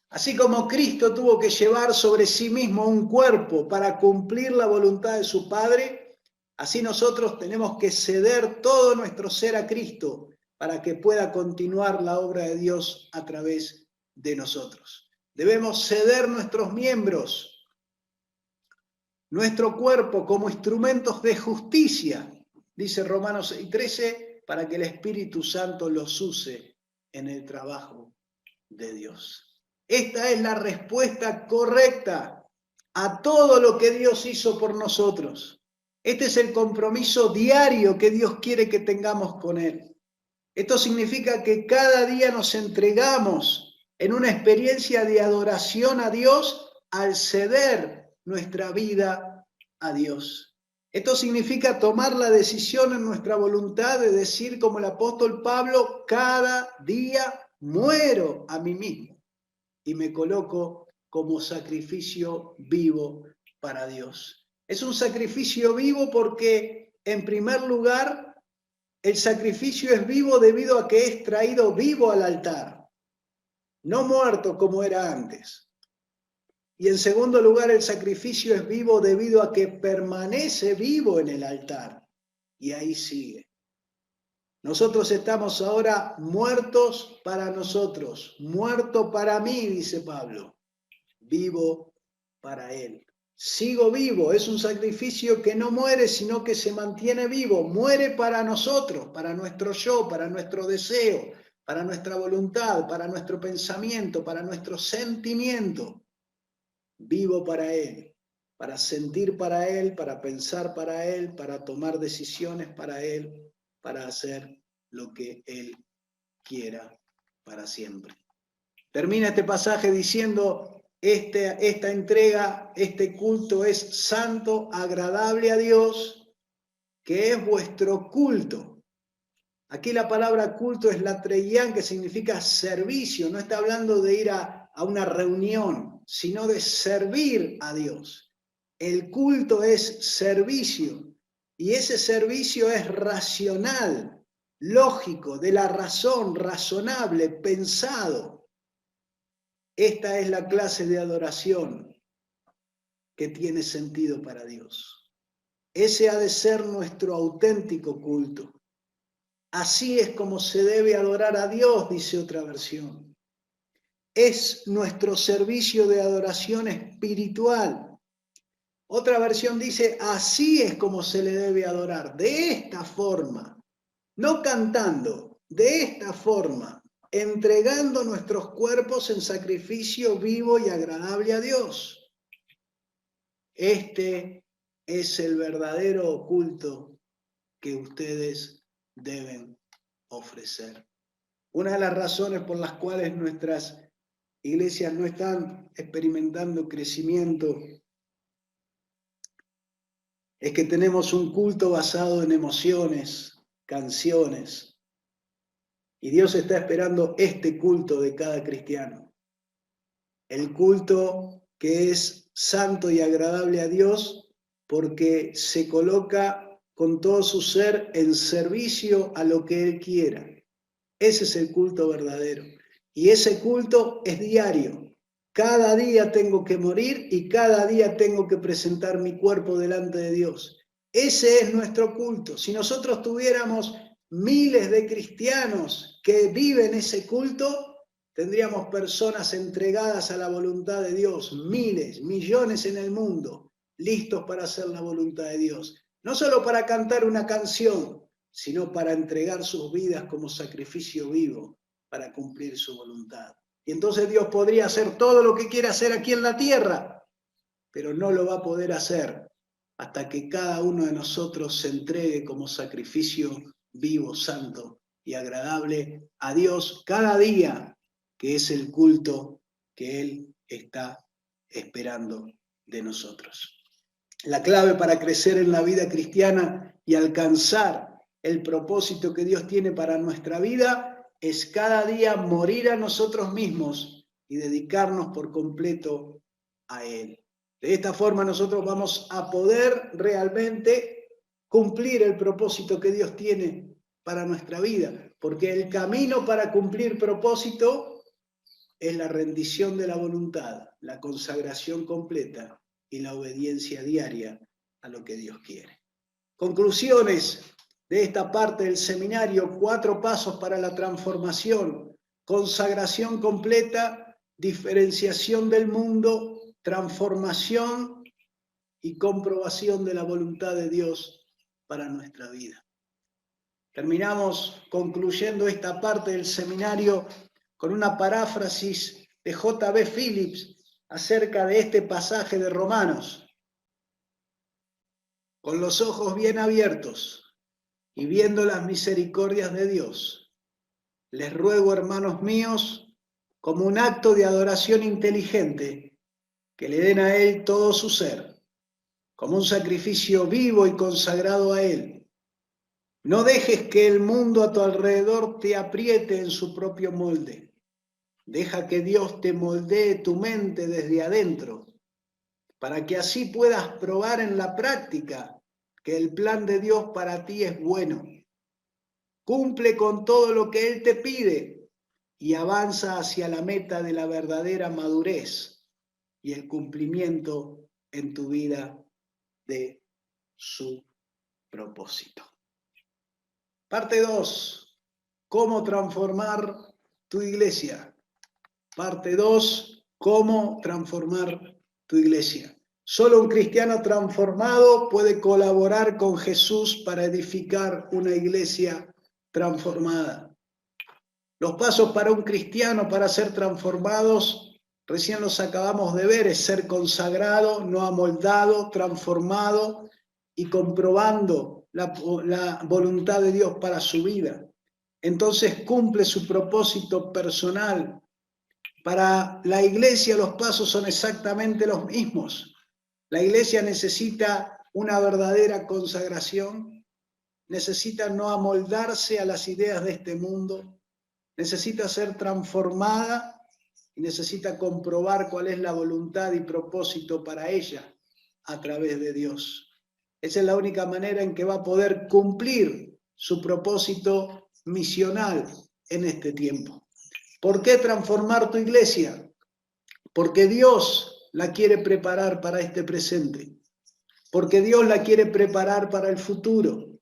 Así como Cristo tuvo que llevar sobre sí mismo un cuerpo para cumplir la voluntad de su Padre, así nosotros tenemos que ceder todo nuestro ser a Cristo para que pueda continuar la obra de Dios a través de nosotros. Debemos ceder nuestros miembros, nuestro cuerpo, como instrumentos de justicia, dice Romanos 6:13, para que el Espíritu Santo los use en el trabajo de Dios. Esta es la respuesta correcta a todo lo que Dios hizo por nosotros. Este es el compromiso diario que Dios quiere que tengamos con Él. Esto significa que cada día nos entregamos en una experiencia de adoración a Dios al ceder nuestra vida a Dios. Esto significa tomar la decisión en nuestra voluntad de decir, como el apóstol Pablo: cada día muero a mí mismo y me coloco como sacrificio vivo para Dios. Es un sacrificio vivo porque, en primer lugar, el sacrificio es vivo debido a que es traído vivo al altar, no muerto como era antes. Y en segundo lugar, el sacrificio es vivo debido a que permanece vivo en el altar. Y ahí sigue. Nosotros estamos ahora muertos para nosotros, muerto para mí, dice Pablo, vivo para Él. Sigo vivo, es un sacrificio que no muere, sino que se mantiene vivo, muere para nosotros, para nuestro yo, para nuestro deseo, para nuestra voluntad, para nuestro pensamiento, para nuestro sentimiento. Vivo para Él, para sentir para Él, para pensar para Él, para tomar decisiones para Él, para hacer lo que Él quiera para siempre. Termina este pasaje diciendo, esta entrega, este culto es santo, agradable a Dios, que es vuestro culto. Aquí la palabra culto es latreián, que significa servicio, no está hablando de ir a una reunión, sino de servir a Dios. El culto es servicio, y ese servicio es racional, lógico, de la razón, razonable, pensado. Esta es la clase de adoración que tiene sentido para Dios. Ese ha de ser nuestro auténtico culto. Así es como se debe adorar a Dios, dice otra versión. Es nuestro servicio de adoración espiritual. Otra versión dice, así es como se le debe adorar, de esta forma, no cantando, de esta forma, entregando nuestros cuerpos en sacrificio vivo y agradable a Dios. Este es el verdadero culto que ustedes deben ofrecer. Una de las razones por las cuales nuestras iglesias no están experimentando crecimiento es que tenemos un culto basado en emociones, canciones, y Dios está esperando este culto de cada cristiano. El culto que es santo y agradable a Dios porque se coloca con todo su ser en servicio a lo que Él quiera. Ese es el culto verdadero. Y ese culto es diario. Cada día tengo que morir y cada día tengo que presentar mi cuerpo delante de Dios. Ese es nuestro culto. Si nosotros tuviéramos miles de cristianos que viven ese culto, tendríamos personas entregadas a la voluntad de Dios, miles, millones en el mundo, listos para hacer la voluntad de Dios. No solo para cantar una canción, sino para entregar sus vidas como sacrificio vivo para cumplir su voluntad. Y entonces Dios podría hacer todo lo que quiere hacer aquí en la tierra, pero no lo va a poder hacer hasta que cada uno de nosotros se entregue como sacrificio vivo, santo y agradable a Dios cada día, que es el culto que Él está esperando de nosotros. La clave para crecer en la vida cristiana y alcanzar el propósito que Dios tiene para nuestra vida es cada día morir a nosotros mismos y dedicarnos por completo a Él. De esta forma nosotros vamos a poder realmente cumplir el propósito que Dios tiene para nuestra vida, porque el camino para cumplir propósito es la rendición de la voluntad, la consagración completa y la obediencia diaria a lo que Dios quiere. Conclusiones de esta parte del seminario: 4 pasos para la transformación: consagración completa, diferenciación del mundo, transformación y comprobación de la voluntad de Dios para nuestra vida. Terminamos concluyendo esta parte del seminario con una paráfrasis de J.B. Phillips acerca de este pasaje de Romanos. Con los ojos bien abiertos y viendo las misericordias de Dios, les ruego, hermanos míos, como un acto de adoración inteligente, que le den a Él todo su ser, como un sacrificio vivo y consagrado a Él. No dejes que el mundo a tu alrededor te apriete en su propio molde. Deja que Dios te moldee tu mente desde adentro, para que así puedas probar en la práctica que el plan de Dios para ti es bueno. Cumple con todo lo que Él te pide y avanza hacia la meta de la verdadera madurez y el cumplimiento en tu vida de su propósito. Parte 2. ¿Cómo transformar tu iglesia? Parte 2. ¿Cómo transformar tu iglesia? Solo un cristiano transformado puede colaborar con Jesús para edificar una iglesia transformada. Los pasos para un cristiano para ser transformados, recién los acabamos de ver, es ser consagrado, no amoldado, transformado y comprobando la voluntad de Dios para su vida. Entonces cumple su propósito personal. Para la iglesia los pasos son exactamente los mismos. La iglesia necesita una verdadera consagración, necesita no amoldarse a las ideas de este mundo, necesita ser transformada y necesita comprobar cuál es la voluntad y propósito para ella a través de Dios. Esa es la única manera en que va a poder cumplir su propósito misional en este tiempo. ¿Por qué transformar tu iglesia? Porque Dios la quiere preparar para este presente, porque Dios la quiere preparar para el futuro,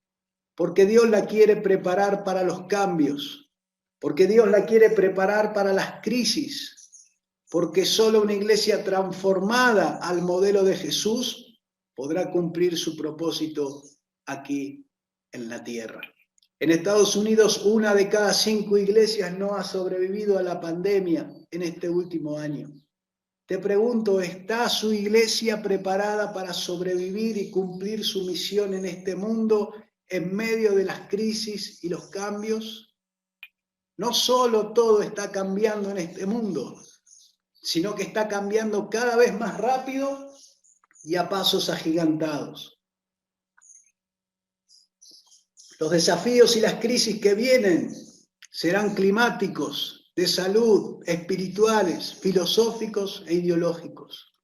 porque Dios la quiere preparar para los cambios, porque Dios la quiere preparar para las crisis, porque solo una iglesia transformada al modelo de Jesús podrá cumplir su propósito aquí en la tierra. En Estados Unidos, 1 de cada 5 iglesias no ha sobrevivido a la pandemia en este último año. Te pregunto, ¿está su iglesia preparada para sobrevivir y cumplir su misión en este mundo en medio de las crisis y los cambios? No solo todo está cambiando en este mundo, sino que está cambiando cada vez más rápido y a pasos agigantados. Los desafíos y las crisis que vienen serán climáticos, de salud, espirituales, filosóficos e ideológicos.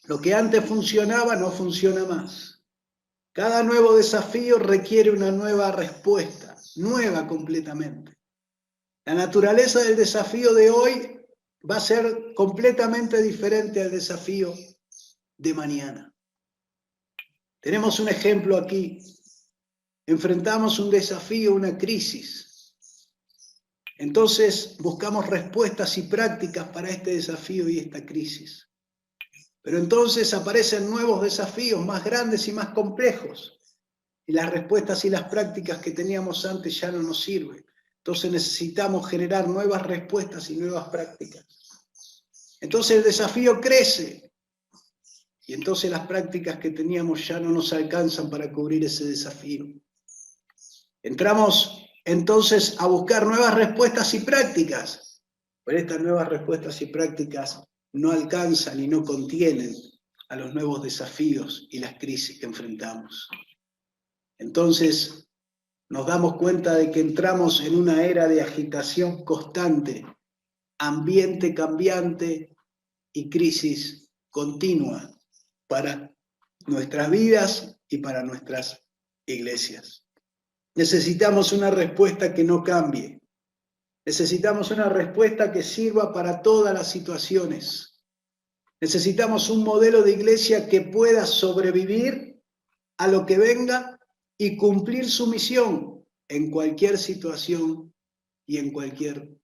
Lo que antes funcionaba no funciona más. Cada nuevo desafío requiere una nueva respuesta, nueva completamente. La naturaleza del desafío de hoy va a ser completamente diferente al desafío de mañana. Tenemos un ejemplo aquí. Enfrentamos un desafío, una crisis. Entonces buscamos respuestas y prácticas para este desafío y esta crisis. Pero entonces aparecen nuevos desafíos más grandes y más complejos. Y las respuestas y las prácticas que teníamos antes ya no nos sirven. Entonces necesitamos generar nuevas respuestas y nuevas prácticas. Entonces el desafío crece. Y entonces las prácticas que teníamos ya no nos alcanzan para cubrir ese desafío. Entramos entonces a buscar nuevas respuestas y prácticas, pero estas nuevas respuestas y prácticas no alcanzan y no contienen a los nuevos desafíos y las crisis que enfrentamos. Entonces nos damos cuenta de que entramos en una era de agitación constante, ambiente cambiante y crisis continua para nuestras vidas y para nuestras iglesias. Necesitamos una respuesta que no cambie. Necesitamos una respuesta que sirva para todas las situaciones. Necesitamos un modelo de iglesia que pueda sobrevivir a lo que venga y cumplir su misión en cualquier situación y en cualquier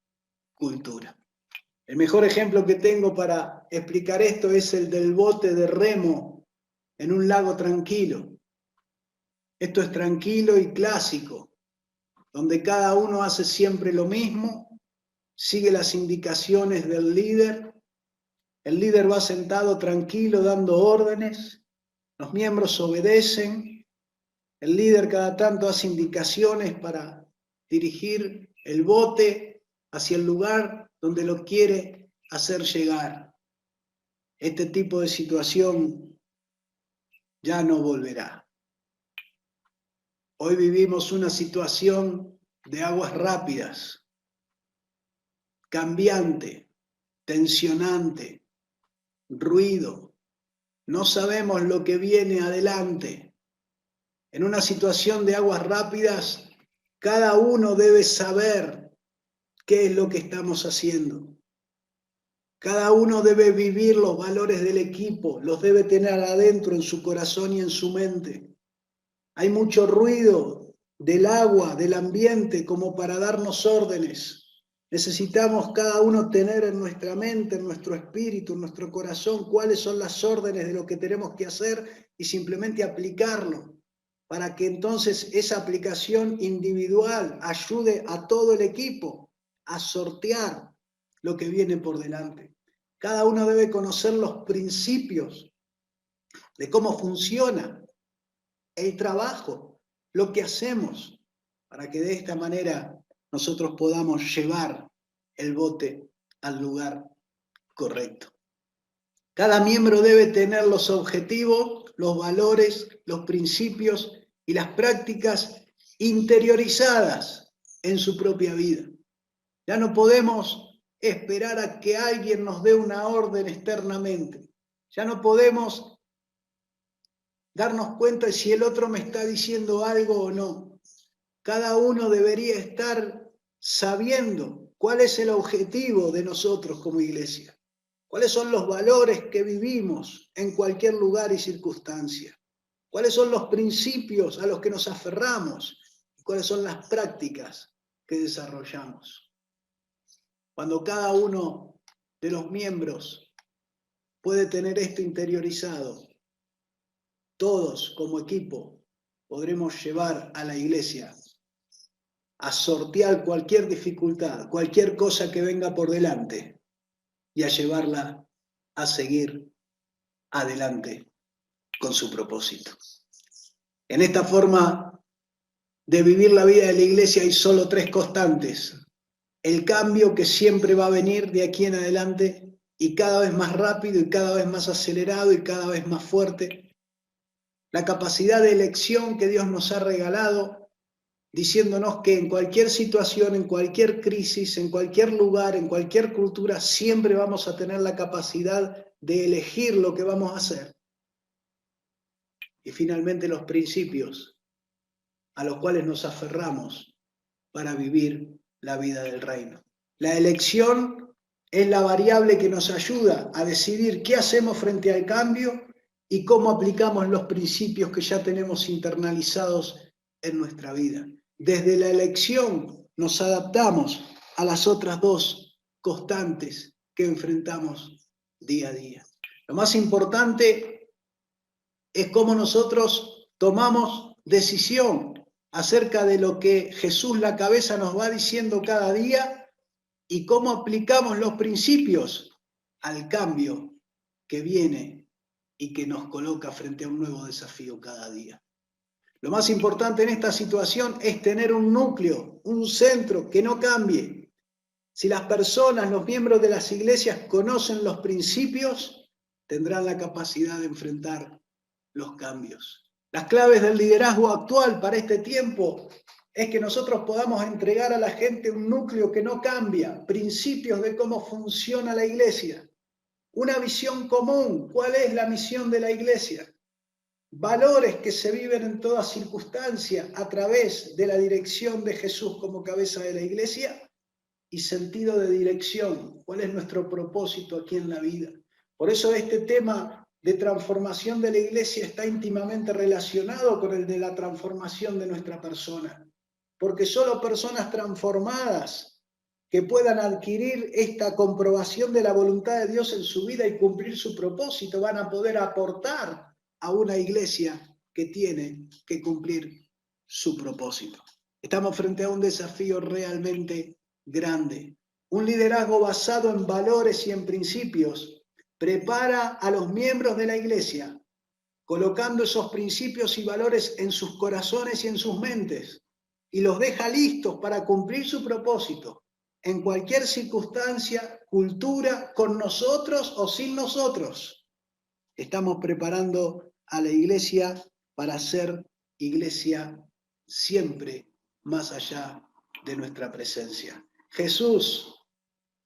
cultura. El mejor ejemplo que tengo para explicar esto es el del bote de remo en un lago tranquilo. Esto es tranquilo y clásico, donde cada uno hace siempre lo mismo, sigue las indicaciones del líder. El líder va sentado tranquilo dando órdenes, los miembros obedecen, el líder cada tanto hace indicaciones para dirigir el bote hacia el lugar donde lo quiere hacer llegar. Este tipo de situación ya no volverá. Hoy vivimos una situación de aguas rápidas, cambiante, tensionante, ruido. No sabemos lo que viene adelante. En una situación de aguas rápidas, cada uno debe saber qué es lo que estamos haciendo. Cada uno debe vivir los valores del equipo, los debe tener adentro en su corazón y en su mente. Hay mucho ruido del agua, del ambiente, como para darnos órdenes. Necesitamos cada uno tener en nuestra mente, en nuestro espíritu, en nuestro corazón, cuáles son las órdenes de lo que tenemos que hacer y simplemente aplicarlo, para que entonces esa aplicación individual ayude a todo el equipo a sortear lo que viene por delante. Cada uno debe conocer los principios de cómo funciona el trabajo, lo que hacemos, para que de esta manera nosotros podamos llevar el bote al lugar correcto. Cada miembro debe tener los objetivos, los valores, los principios y las prácticas interiorizadas en su propia vida. Ya no podemos esperar a que alguien nos dé una orden externamente. Ya no podemos darnos cuenta de si el otro me está diciendo algo o no. Cada uno debería estar sabiendo cuál es el objetivo de nosotros como iglesia, cuáles son los valores que vivimos en cualquier lugar y circunstancia, cuáles son los principios a los que nos aferramos y cuáles son las prácticas que desarrollamos. Cuando cada uno de los miembros puede tener esto interiorizado, todos como equipo podremos llevar a la iglesia a sortear cualquier dificultad, cualquier cosa que venga por delante y a llevarla a seguir adelante con su propósito. En esta forma de vivir la vida de la iglesia hay solo 3 constantes. El cambio que siempre va a venir de aquí en adelante y cada vez más rápido y cada vez más acelerado y cada vez más fuerte. La capacidad de elección que Dios nos ha regalado, diciéndonos que en cualquier situación, en cualquier crisis, en cualquier lugar, en cualquier cultura, siempre vamos a tener la capacidad de elegir lo que vamos a hacer. Y finalmente los principios a los cuales nos aferramos para vivir la vida del reino. La elección es la variable que nos ayuda a decidir qué hacemos frente al cambio y cómo aplicamos los principios que ya tenemos internalizados en nuestra vida. Desde la elección nos adaptamos a las otras 2 constantes que enfrentamos día a día. Lo más importante es cómo nosotros tomamos decisión acerca de lo que Jesús la cabeza nos va diciendo cada día y cómo aplicamos los principios al cambio que viene y que nos coloca frente a un nuevo desafío cada día. Lo más importante en esta situación es tener un núcleo, un centro que no cambie. Si las personas, los miembros de las iglesias conocen los principios, tendrán la capacidad de enfrentar los cambios. Las claves del liderazgo actual para este tiempo es que nosotros podamos entregar a la gente un núcleo que no cambia, principios de cómo funciona la iglesia, una visión común, cuál es la misión de la iglesia, valores que se viven en toda circunstancia a través de la dirección de Jesús como cabeza de la iglesia y sentido de dirección, cuál es nuestro propósito aquí en la vida. Por eso este tema de transformación de la iglesia está íntimamente relacionado con el de la transformación de nuestra persona, porque solo personas transformadas que puedan adquirir esta comprobación de la voluntad de Dios en su vida y cumplir su propósito van a poder aportar a una iglesia que tiene que cumplir su propósito. Estamos frente a un desafío realmente grande. Un liderazgo basado en valores y en principios prepara a los miembros de la iglesia, colocando esos principios y valores en sus corazones y en sus mentes, y los deja listos para cumplir su propósito, en cualquier circunstancia, cultura, con nosotros o sin nosotros. Estamos preparando a la iglesia para ser iglesia siempre más allá de nuestra presencia. Jesús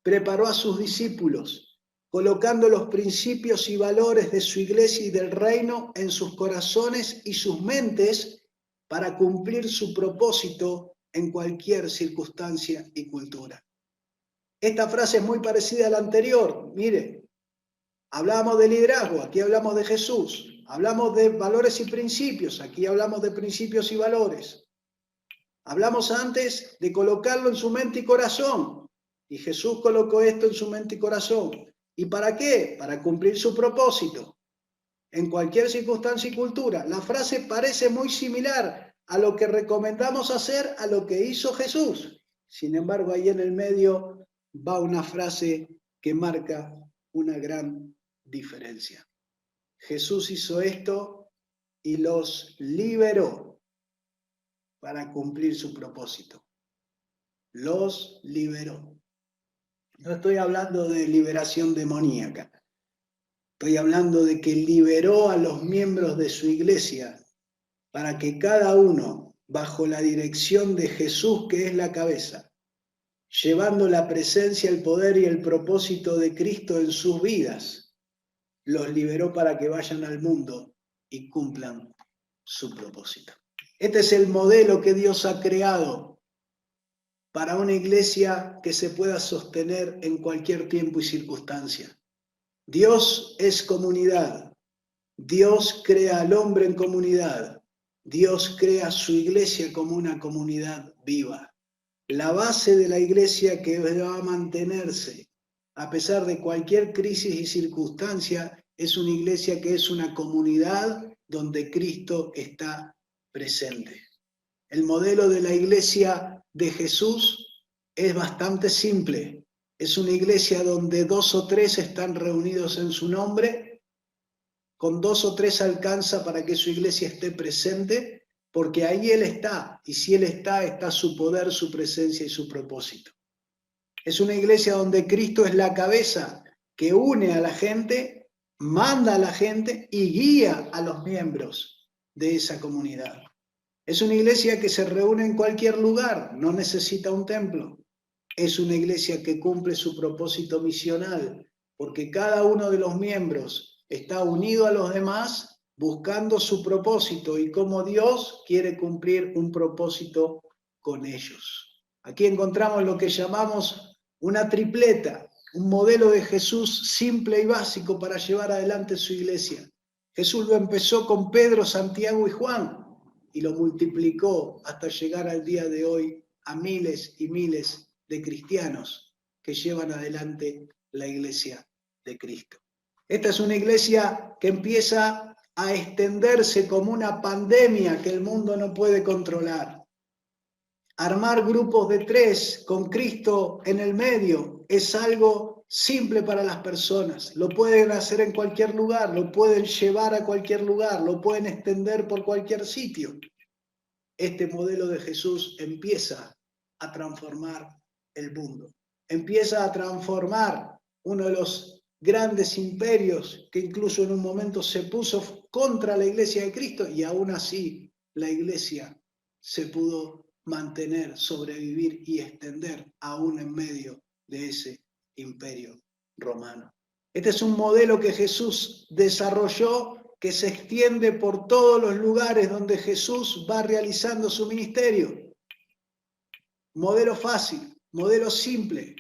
preparó a sus discípulos colocando los principios y valores de su iglesia y del reino en sus corazones y sus mentes para cumplir su propósito en cualquier circunstancia y cultura. Esta frase es muy parecida a la anterior. Mire, hablamos de liderazgo, aquí hablamos de Jesús. Hablamos de valores y principios, aquí hablamos de principios y valores. Hablamos antes de colocarlo en su mente y corazón. Y Jesús colocó esto en su mente y corazón. ¿Y para qué? Para cumplir su propósito. En cualquier circunstancia y cultura. La frase parece muy similar a lo que recomendamos hacer, a lo que hizo Jesús. Sin embargo, ahí en el medio va una frase que marca una gran diferencia. Jesús hizo esto y los liberó para cumplir su propósito. Los liberó. No estoy hablando de liberación demoníaca. Estoy hablando de que liberó a los miembros de su iglesia para que cada uno, bajo la dirección de Jesús, que es la cabeza, llevando la presencia, el poder y el propósito de Cristo en sus vidas, los liberó para que vayan al mundo y cumplan su propósito. Este es el modelo que Dios ha creado para una iglesia que se pueda sostener en cualquier tiempo y circunstancia. Dios es comunidad. Dios crea al hombre en comunidad. Dios crea su iglesia como una comunidad viva. La base de la iglesia que va a mantenerse a pesar de cualquier crisis y circunstancia es una iglesia que es una comunidad donde Cristo está presente. El modelo de la iglesia de Jesús es bastante simple. Es una iglesia donde 2 o 3 están reunidos en su nombre. Con 2 o 3 alcanza para que su iglesia esté presente, porque ahí Él está. Y si Él está, está su poder, su presencia y su propósito. Es una iglesia donde Cristo es la cabeza que une a la gente, manda a la gente y guía a los miembros de esa comunidad. Es una iglesia que se reúne en cualquier lugar, no necesita un templo. Es una iglesia que cumple su propósito misional, porque cada uno de los miembros está unido a los demás buscando su propósito y cómo Dios quiere cumplir un propósito con ellos. Aquí encontramos lo que llamamos una tripleta, un modelo de Jesús simple y básico para llevar adelante su iglesia. Jesús lo empezó con Pedro, Santiago y Juan y lo multiplicó hasta llegar al día de hoy a miles y miles de cristianos que llevan adelante la iglesia de Cristo. Esta es una iglesia que empieza a extenderse como una pandemia que el mundo no puede controlar. Armar grupos de 3 con Cristo en el medio es algo simple para las personas. Lo pueden hacer en cualquier lugar, lo pueden llevar a cualquier lugar, lo pueden extender por cualquier sitio. Este modelo de Jesús empieza a transformar el mundo. Empieza a transformar uno de los grandes imperios que incluso en un momento se puso contra la iglesia de Cristo y aún así la iglesia se pudo mantener, sobrevivir y extender aún en medio de ese imperio romano. Este es un modelo que Jesús desarrolló que se extiende por todos los lugares donde Jesús va realizando su ministerio. Modelo fácil, modelo simple,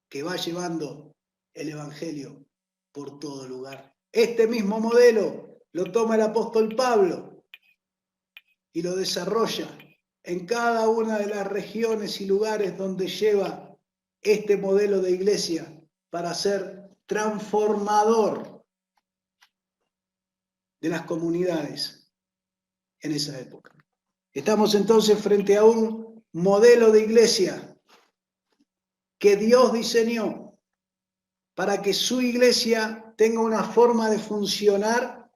que va llevando el evangelio por todo lugar. Este mismo modelo lo toma el apóstol Pablo y lo desarrolla en cada una de las regiones y lugares donde lleva este modelo de iglesia para ser transformador de las comunidades en esa época. Estamos entonces frente a un modelo de iglesia que Dios diseñó para que su iglesia tenga una forma de funcionar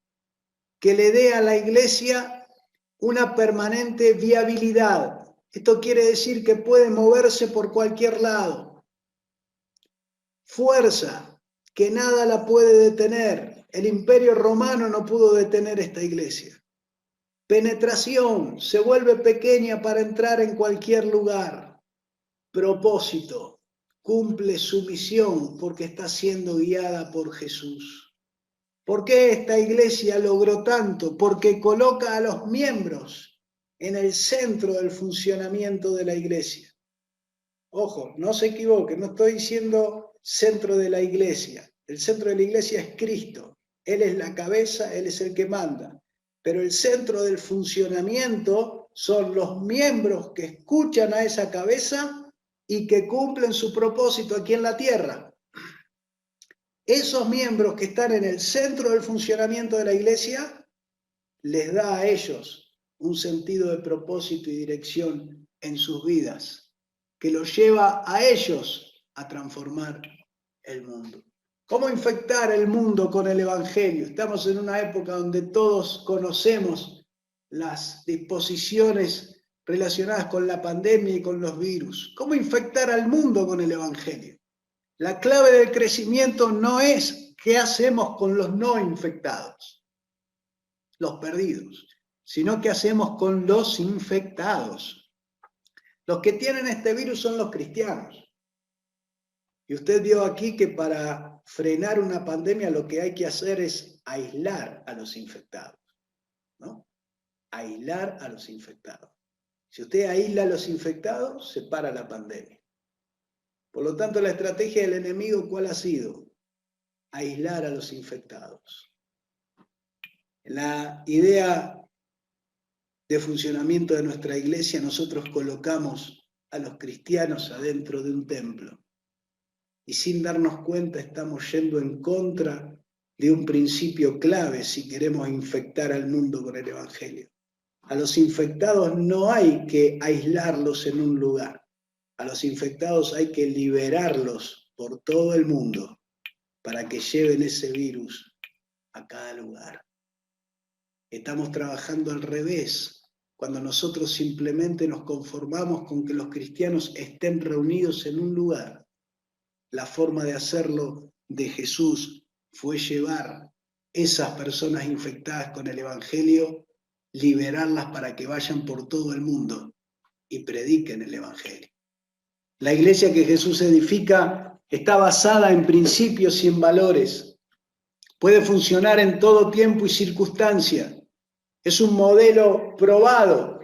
que le dé a la iglesia una permanente viabilidad. Esto quiere decir que puede moverse por cualquier lado. Fuerza, que nada la puede detener. El imperio romano no pudo detener esta iglesia. Penetración, se vuelve pequeña para entrar en cualquier lugar. Propósito, cumple su misión porque está siendo guiada por Jesús. ¿Por qué esta iglesia logró tanto? Porque coloca a los miembros en el centro del funcionamiento de la iglesia. Ojo, no se equivoque, no estoy diciendo centro de la iglesia. El centro de la iglesia es Cristo. Él es la cabeza, Él es el que manda. Pero el centro del funcionamiento son los miembros que escuchan a esa cabeza y que cumplen su propósito aquí en la tierra. Esos miembros que están en el centro del funcionamiento de la iglesia les da a ellos un sentido de propósito y dirección en sus vidas, que los lleva a ellos a transformar el mundo. ¿Cómo infectar el mundo con el Evangelio? Estamos en una época donde todos conocemos las disposiciones relacionadas con la pandemia y con los virus. ¿Cómo infectar al mundo con el Evangelio? La clave del crecimiento no es qué hacemos con los no infectados, los perdidos, sino qué hacemos con los infectados. Los que tienen este virus son los cristianos. Y usted vio aquí que para frenar una pandemia lo que hay que hacer es aislar a los infectados, ¿no? Aislar a los infectados. Si usted aísla a los infectados, se para la pandemia. Por lo tanto, la estrategia del enemigo, ¿cuál ha sido? Aislar a los infectados. La idea de funcionamiento de nuestra iglesia, nosotros colocamos a los cristianos adentro de un templo. Y sin darnos cuenta estamos yendo en contra de un principio clave si queremos infectar al mundo con el Evangelio. A los infectados no hay que aislarlos en un lugar. A los infectados hay que liberarlos por todo el mundo para que lleven ese virus a cada lugar. Estamos trabajando al revés, cuando nosotros simplemente nos conformamos con que los cristianos estén reunidos en un lugar. La forma de hacerlo de Jesús fue llevar esas personas infectadas con el Evangelio, liberarlas para que vayan por todo el mundo y prediquen el Evangelio. La iglesia que Jesús edifica está basada en principios y en valores. Puede funcionar en todo tiempo y circunstancia. Es un modelo probado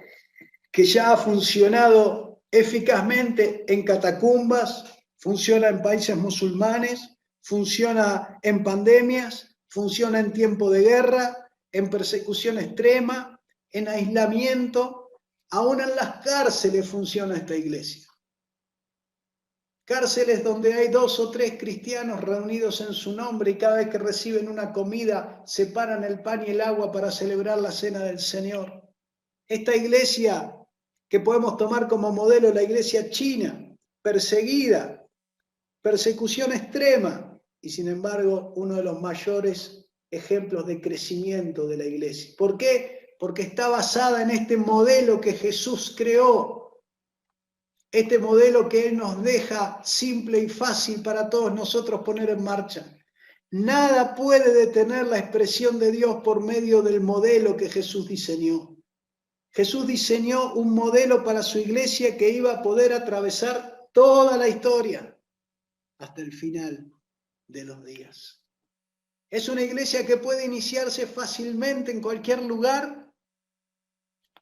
que ya ha funcionado eficazmente en catacumbas, funciona en países musulmanes, funciona en pandemias, funciona en tiempo de guerra, en persecución extrema, en aislamiento, aún en las cárceles funciona esta iglesia. Cárceles donde hay 2 o 3 cristianos reunidos en su nombre y cada vez que reciben una comida separan el pan y el agua para celebrar la cena del Señor. Esta iglesia que podemos tomar como modelo, la iglesia china, perseguida, persecución extrema y sin embargo uno de los mayores ejemplos de crecimiento de la iglesia. ¿Por qué? Porque está basada en este modelo que Jesús creó. Este modelo que Él nos deja simple y fácil para todos nosotros poner en marcha. Nada puede detener la expresión de Dios por medio del modelo que Jesús diseñó. Jesús diseñó un modelo para su iglesia que iba a poder atravesar toda la historia hasta el final de los días. Es una iglesia que puede iniciarse fácilmente en cualquier lugar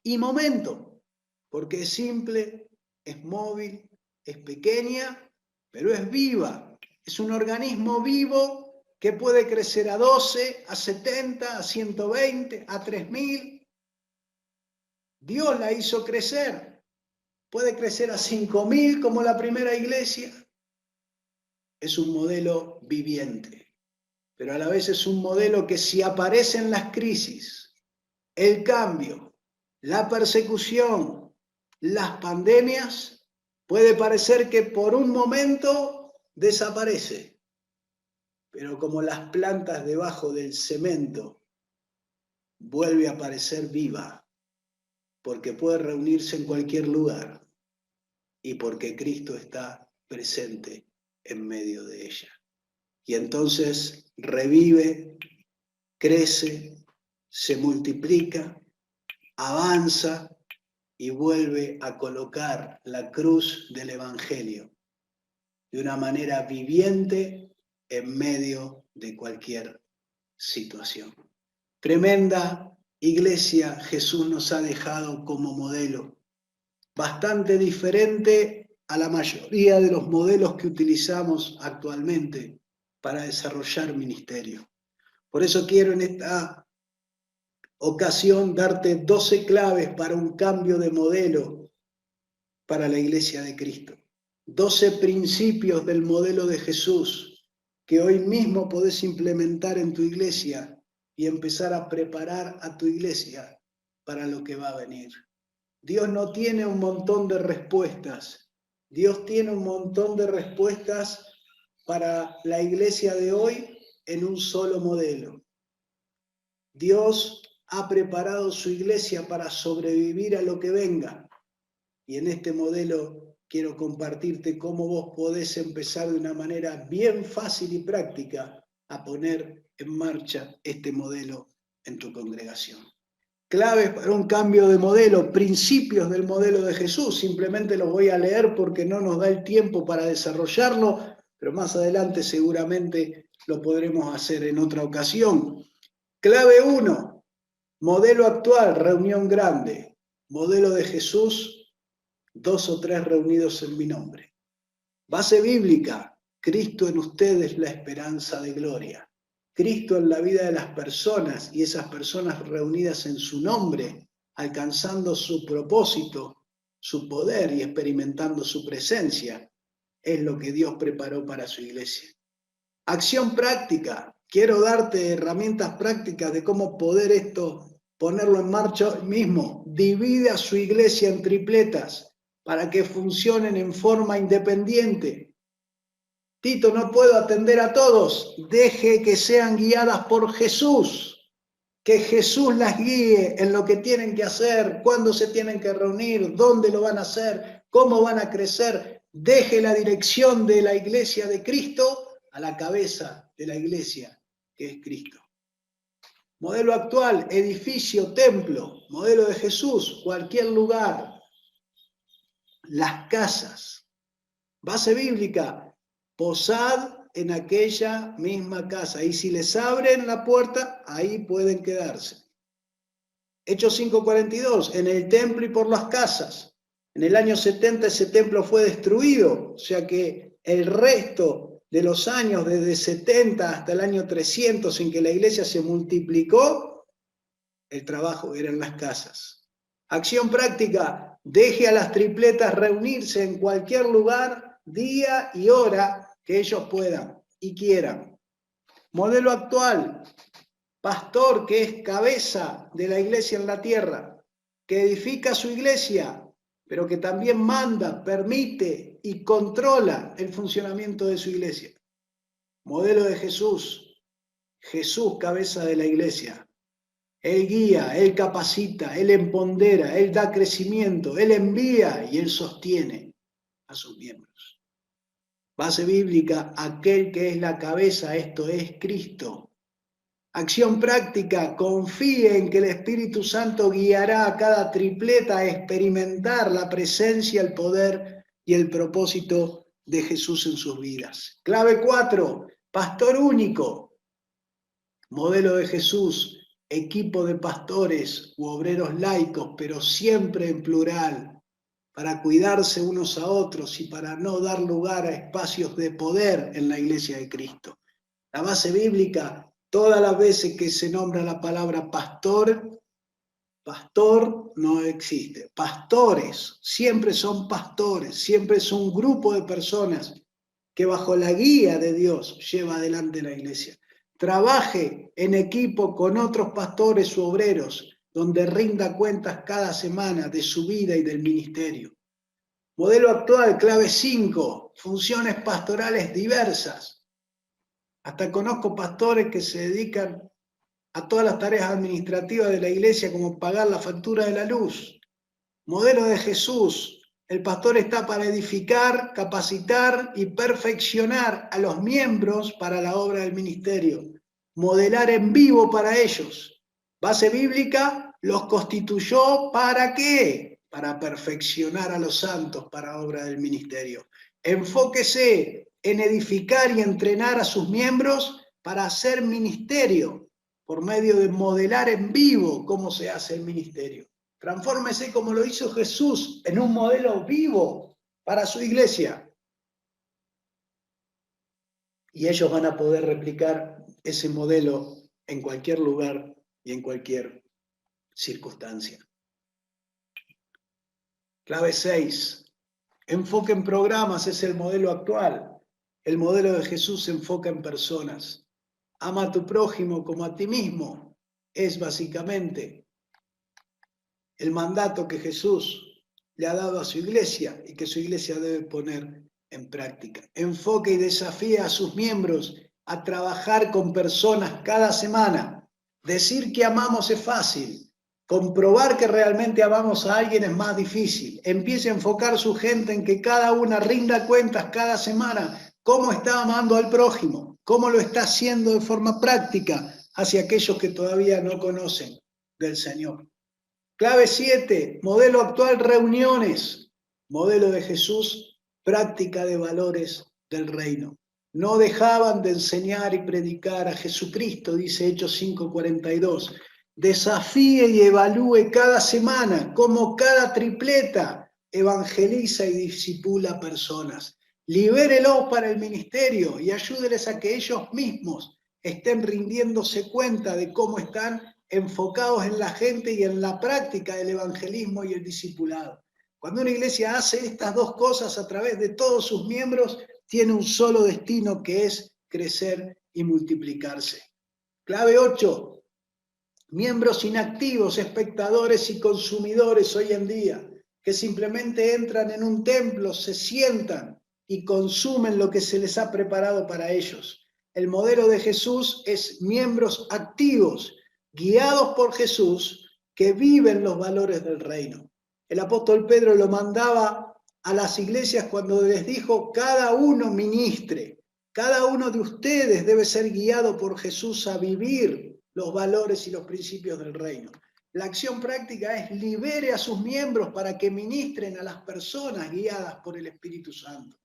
y momento, porque es simple, es móvil, es pequeña, pero es viva. Es un organismo vivo que puede crecer a 12, a 70, a 120, a 3000. Dios la hizo crecer. Puede crecer a 5000 como la primera iglesia. Es un modelo viviente, pero a la vez es un modelo que si aparecen las crisis, el cambio, la persecución, las pandemias, puede parecer que por un momento desaparece, pero como las plantas debajo del cemento, vuelve a aparecer viva, porque puede reunirse en cualquier lugar y porque Cristo está presente en medio de ella. Y entonces revive, crece, se multiplica, avanza, y vuelve a colocar la cruz del Evangelio de una manera viviente en medio de cualquier situación. Tremenda iglesia Jesús nos ha dejado como modelo, bastante diferente a la mayoría de los modelos que utilizamos actualmente para desarrollar ministerio. Por eso quiero en esta ocasión darte 12 claves para un cambio de modelo para la Iglesia de Cristo. 12 principios del modelo de Jesús que hoy mismo podés implementar en tu iglesia y empezar a preparar a tu iglesia para lo que va a venir. Dios no tiene un montón de respuestas. Dios tiene un montón de respuestas para la iglesia de hoy en un solo modelo. Dios ha preparado su iglesia para sobrevivir a lo que venga. Y en este modelo quiero compartirte cómo vos podés empezar de una manera bien fácil y práctica a poner en marcha este modelo en tu congregación. Claves para un cambio de modelo, principios del modelo de Jesús. Simplemente los voy a leer porque no nos da el tiempo para desarrollarlo, pero más adelante seguramente lo podremos hacer en otra ocasión. Clave 1, modelo actual, reunión grande. Modelo de Jesús, 2 o 3 reunidos en mi nombre. Base bíblica, Cristo en ustedes la esperanza de gloria. Cristo en la vida de las personas y esas personas reunidas en su nombre, alcanzando su propósito, su poder y experimentando su presencia, es lo que Dios preparó para su iglesia. Acción práctica. Quiero darte herramientas prácticas de cómo poder ponerlo en marcha hoy mismo. Divide a su iglesia en tripletas para que funcionen en forma independiente. Tito, no puedo atender a todos. Deje que sean guiadas por Jesús. Que Jesús las guíe en lo que tienen que hacer, cuándo se tienen que reunir, dónde lo van a hacer, cómo van a crecer. Deje la dirección de la iglesia de Cristo a la cabeza de la iglesia, que es Cristo. Modelo actual, edificio, templo. Modelo de Jesús, cualquier lugar. Las casas. Base bíblica, posad en aquella misma casa. Y si les abren la puerta, ahí pueden quedarse. Hechos 5:42, en el templo y por las casas. En el año 70 ese templo fue destruido, o sea que el resto de los años, desde 70 hasta el año 300, en que la iglesia se multiplicó, el trabajo era en las casas. Acción práctica, deje a las tripletas reunirse en cualquier lugar, día y hora que ellos puedan y quieran. Modelo actual, pastor que es cabeza de la iglesia en la tierra, que edifica su iglesia, pero que también manda, permite y controla el funcionamiento de su iglesia. Modelo de Jesús, Jesús cabeza de la iglesia. Él guía, Él capacita, Él empodera, Él da crecimiento, Él envía y Él sostiene a sus miembros. Base bíblica, aquel que es la cabeza, esto es Cristo. Acción práctica, confíe en que el Espíritu Santo guiará a cada tripleta a experimentar la presencia, el poder y el propósito de Jesús en sus vidas. Clave 4, pastor único. Modelo de Jesús, equipo de pastores u obreros laicos, pero siempre en plural, para cuidarse unos a otros y para no dar lugar a espacios de poder en la iglesia de Cristo. La base bíblica, todas las veces que se nombra la palabra pastor, pastor no existe. Pastores, siempre son pastores, siempre es un grupo de personas que bajo la guía de Dios lleva adelante la iglesia. Trabaje en equipo con otros pastores u obreros, donde rinda cuentas cada semana de su vida y del ministerio. Modelo actual, clave 5, funciones pastorales diversas. Hasta conozco pastores que se dedican a todas las tareas administrativas de la iglesia, como pagar la factura de la luz. Modelo de Jesús, el pastor está para edificar, capacitar y perfeccionar a los miembros para la obra del ministerio. Modelar en vivo para ellos. Base bíblica, los constituyó ¿para qué? Para perfeccionar a los santos para obra del ministerio. Enfóquese en edificar y entrenar a sus miembros para hacer ministerio, por medio de modelar en vivo cómo se hace el ministerio. Transfórmese como lo hizo Jesús en un modelo vivo para su iglesia. Y ellos van a poder replicar ese modelo en cualquier lugar y en cualquier circunstancia. Clave 6. Enfoque en programas es el modelo actual. El modelo de Jesús se enfoca en personas. Ama a tu prójimo como a ti mismo. Es básicamente el mandato que Jesús le ha dado a su iglesia y que su iglesia debe poner en práctica. Enfoque y desafía a sus miembros a trabajar con personas cada semana. Decir que amamos es fácil. Comprobar que realmente amamos a alguien es más difícil. Empiece a enfocar su gente en que cada una rinda cuentas cada semana. Cómo está amando al prójimo, cómo lo está haciendo de forma práctica hacia aquellos que todavía no conocen del Señor. Clave 7, modelo actual, reuniones. Modelo de Jesús, práctica de valores del reino. No dejaban de enseñar y predicar a Jesucristo, dice Hechos 5:42. Desafíe y evalúe cada semana cómo cada tripleta evangeliza y discipula personas. Libérelos para el ministerio y ayúdeles a que ellos mismos estén rindiéndose cuenta de cómo están enfocados en la gente y en la práctica del evangelismo y el discipulado. Cuando una iglesia hace estas dos cosas a través de todos sus miembros, tiene un solo destino, que es crecer y multiplicarse. Clave 8. Miembros inactivos, espectadores y consumidores hoy en día, que simplemente entran en un templo, se sientan y consumen lo que se les ha preparado para ellos. El modelo de Jesús es miembros activos, guiados por Jesús, que viven los valores del reino. El apóstol Pedro lo mandaba a las iglesias cuando les dijo: cada uno ministre, cada uno de ustedes debe ser guiado por Jesús a vivir los valores y los principios del reino. La acción práctica es: libere a sus miembros para que ministren a las personas guiadas por el Espíritu Santo.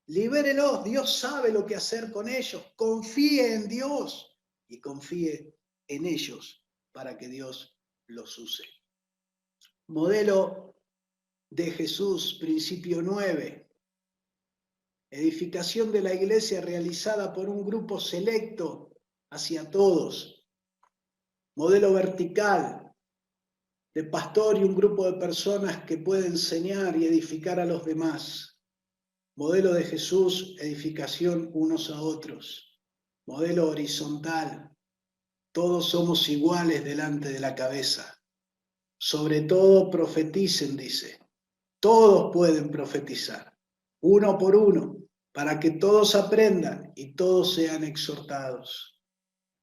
Libérelos, Dios sabe lo que hacer con ellos. Confíe en Dios y confíe en ellos para que Dios los use. Modelo de Jesús, principio 9. Edificación de la iglesia realizada por un grupo selecto hacia todos. Modelo vertical de pastor y un grupo de personas que puede enseñar y edificar a los demás. Modelo de Jesús, edificación unos a otros. Modelo horizontal, todos somos iguales delante de la cabeza. Sobre todo profeticen, dice. Todos pueden profetizar, uno por uno, para que todos aprendan y todos sean exhortados.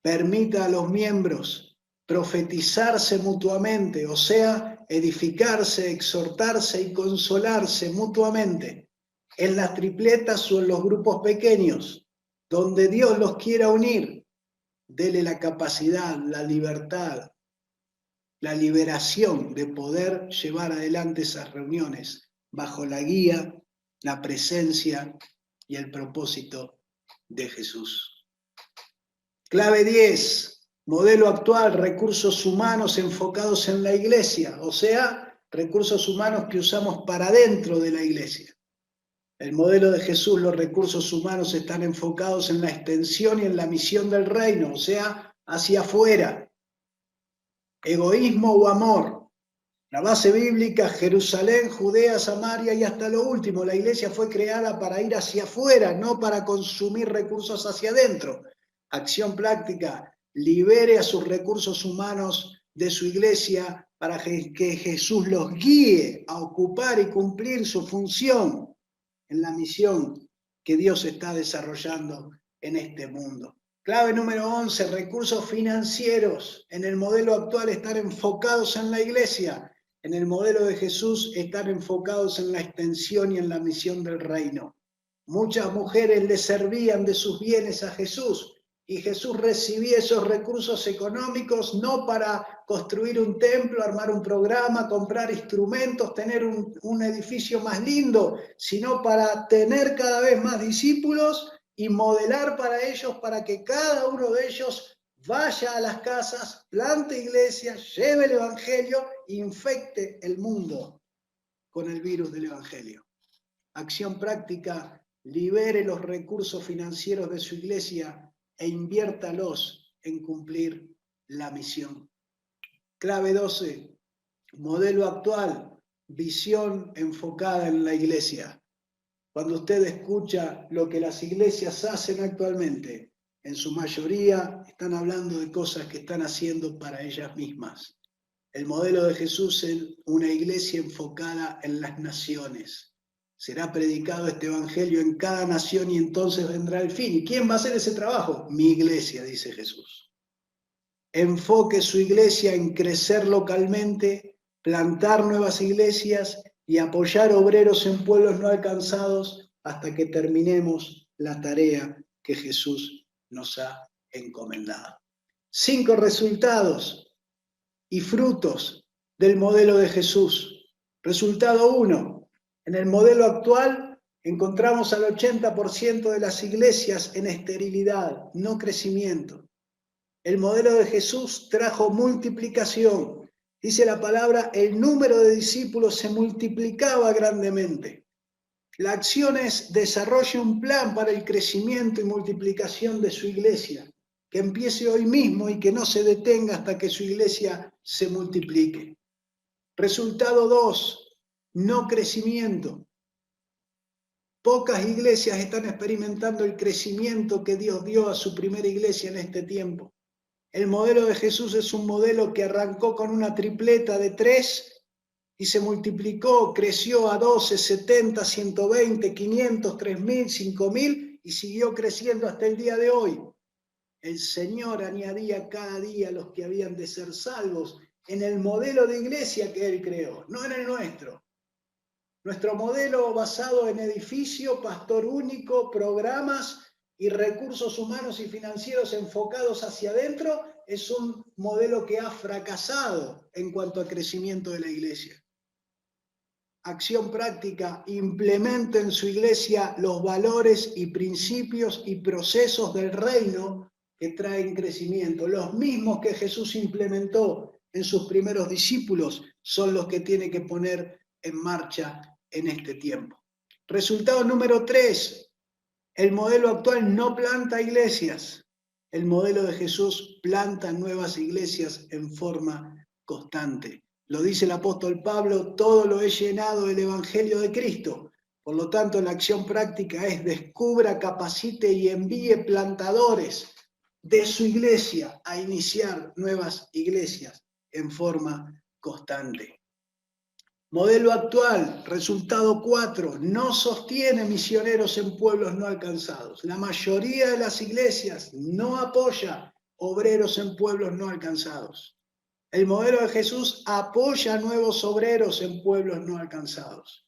Permita a los miembros profetizarse mutuamente, o sea, edificarse, exhortarse y consolarse mutuamente en las tripletas o en los grupos pequeños, donde Dios los quiera unir. Dele la capacidad, la libertad, la liberación de poder llevar adelante esas reuniones bajo la guía, la presencia y el propósito de Jesús. Clave 10, modelo actual, recursos humanos enfocados en la iglesia, o sea, recursos humanos que usamos para dentro de la iglesia. El modelo de Jesús, los recursos humanos están enfocados en la extensión y en la misión del reino, o sea, hacia afuera. Egoísmo o amor. La base bíblica: Jerusalén, Judea, Samaria y hasta lo último. La iglesia fue creada para ir hacia afuera, no para consumir recursos hacia adentro. Acción práctica: libere a sus recursos humanos de su iglesia para que Jesús los guíe a ocupar y cumplir su función en la misión que Dios está desarrollando en este mundo. Clave número 11, recursos financieros. En el modelo actual están enfocados en la iglesia. En el modelo de Jesús están enfocados en la extensión y en la misión del reino. Muchas mujeres le servían de sus bienes a Jesús y Jesús recibía esos recursos económicos no para construir un templo, armar un programa, comprar instrumentos, tener un edificio más lindo, sino para tener cada vez más discípulos y modelar para ellos, para que cada uno de ellos vaya a las casas, plante iglesias, lleve el evangelio, infecte el mundo con el virus del evangelio. Acción práctica, libere los recursos financieros de su iglesia e inviértalos en cumplir la misión. Clave 12, modelo actual, visión enfocada en la iglesia. Cuando usted escucha lo que las iglesias hacen actualmente, en su mayoría están hablando de cosas que están haciendo para ellas mismas. El modelo de Jesús es una iglesia enfocada en las naciones. Será predicado este evangelio en cada nación y entonces vendrá el fin. ¿Y quién va a hacer ese trabajo? Mi iglesia, dice Jesús. Enfoque su iglesia en crecer localmente, plantar nuevas iglesias y apoyar obreros en pueblos no alcanzados hasta que terminemos la tarea que Jesús nos ha encomendado. 5 resultados y frutos del modelo de Jesús. Resultado 1. En el modelo actual encontramos al 80% de las iglesias en esterilidad, no crecimiento. El modelo de Jesús trajo multiplicación. Dice la palabra, el número de discípulos se multiplicaba grandemente. La acción es desarrolle un plan para el crecimiento y multiplicación de su iglesia, que empiece hoy mismo y que no se detenga hasta que su iglesia se multiplique. Resultado 2, no crecimiento. Pocas iglesias están experimentando el crecimiento que Dios dio a su primera iglesia en este tiempo. El modelo de Jesús es un modelo que arrancó con una tripleta de 3 y se multiplicó, creció a 12, 70, 120, 500, 3000, 5000 y siguió creciendo hasta el día de hoy. El Señor añadía cada día a los que habían de ser salvos en el modelo de iglesia que Él creó, no en el nuestro. Nuestro modelo basado en edificio, pastor único, programas y recursos humanos y financieros enfocados hacia adentro es un modelo que ha fracasado en cuanto a crecimiento de la iglesia. Acción práctica, implementa en su iglesia los valores y principios y procesos del reino que traen crecimiento. Los mismos que Jesús implementó en sus primeros discípulos son los que tiene que poner en marcha en este tiempo. Resultado número 3. El modelo actual no planta iglesias. El modelo de Jesús planta nuevas iglesias en forma constante. Lo dice el apóstol Pablo, todo lo he llenado del evangelio de Cristo. Por lo tanto, la acción práctica es descubra, capacite y envíe plantadores de su iglesia a iniciar nuevas iglesias en forma constante. Modelo actual, resultado 4, no sostiene misioneros en pueblos no alcanzados. La mayoría de las iglesias no apoya obreros en pueblos no alcanzados. El modelo de Jesús apoya nuevos obreros en pueblos no alcanzados.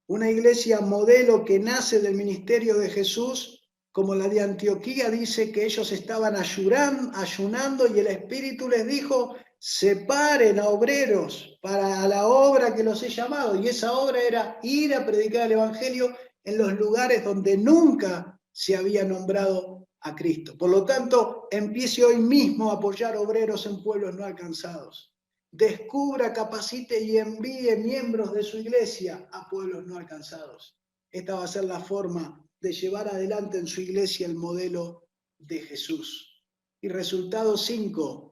Una iglesia modelo que nace del ministerio de Jesús, como la de Antioquía, dice que ellos estaban ayunando y el Espíritu les dijo, separen a obreros para la obra que los he llamado. Y esa obra era ir a predicar el Evangelio en los lugares donde nunca se había nombrado a Cristo. Por lo tanto, empiece hoy mismo a apoyar obreros en pueblos no alcanzados. Descubra, capacite y envíe miembros de su iglesia a pueblos no alcanzados. Esta va a ser la forma de llevar adelante en su iglesia el modelo de Jesús. Y resultado 5.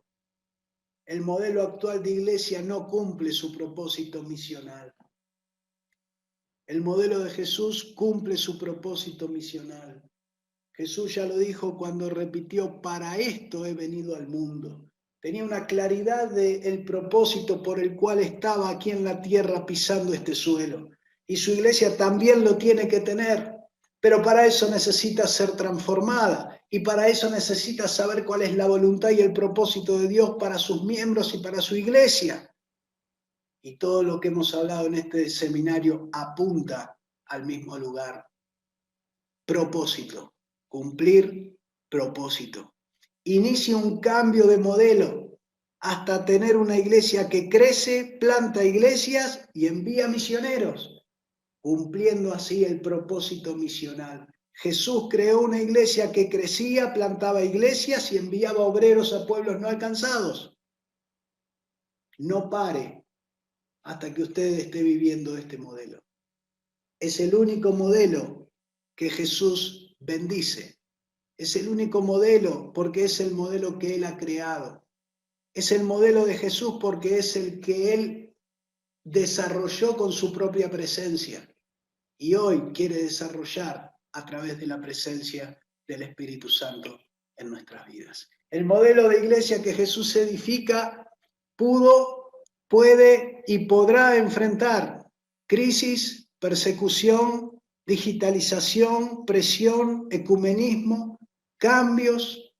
El modelo actual de iglesia no cumple su propósito misional. El modelo de Jesús cumple su propósito misional. Jesús ya lo dijo cuando repitió, para esto he venido al mundo. Tenía una claridad del propósito por el cual estaba aquí en la tierra pisando este suelo. Y su iglesia también lo tiene que tener, pero para eso necesita ser transformada. Y para eso necesita saber cuál es la voluntad y el propósito de Dios para sus miembros y para su iglesia. Y todo lo que hemos hablado en este seminario apunta al mismo lugar. Propósito. Cumplir propósito. Inicia un cambio de modelo hasta tener una iglesia que crece, planta iglesias y envía misioneros, cumpliendo así el propósito misional. Jesús creó una iglesia que crecía, plantaba iglesias y enviaba obreros a pueblos no alcanzados. No pare hasta que usted esté viviendo este modelo. Es el único modelo que Jesús bendice. Es el único modelo porque es el modelo que Él ha creado. Es el modelo de Jesús porque es el que Él desarrolló con su propia presencia. Y hoy quiere desarrollar a través de la presencia del Espíritu Santo en nuestras vidas. El modelo de iglesia que Jesús edifica pudo, puede y podrá enfrentar crisis, persecución, digitalización, presión, ecumenismo, cambios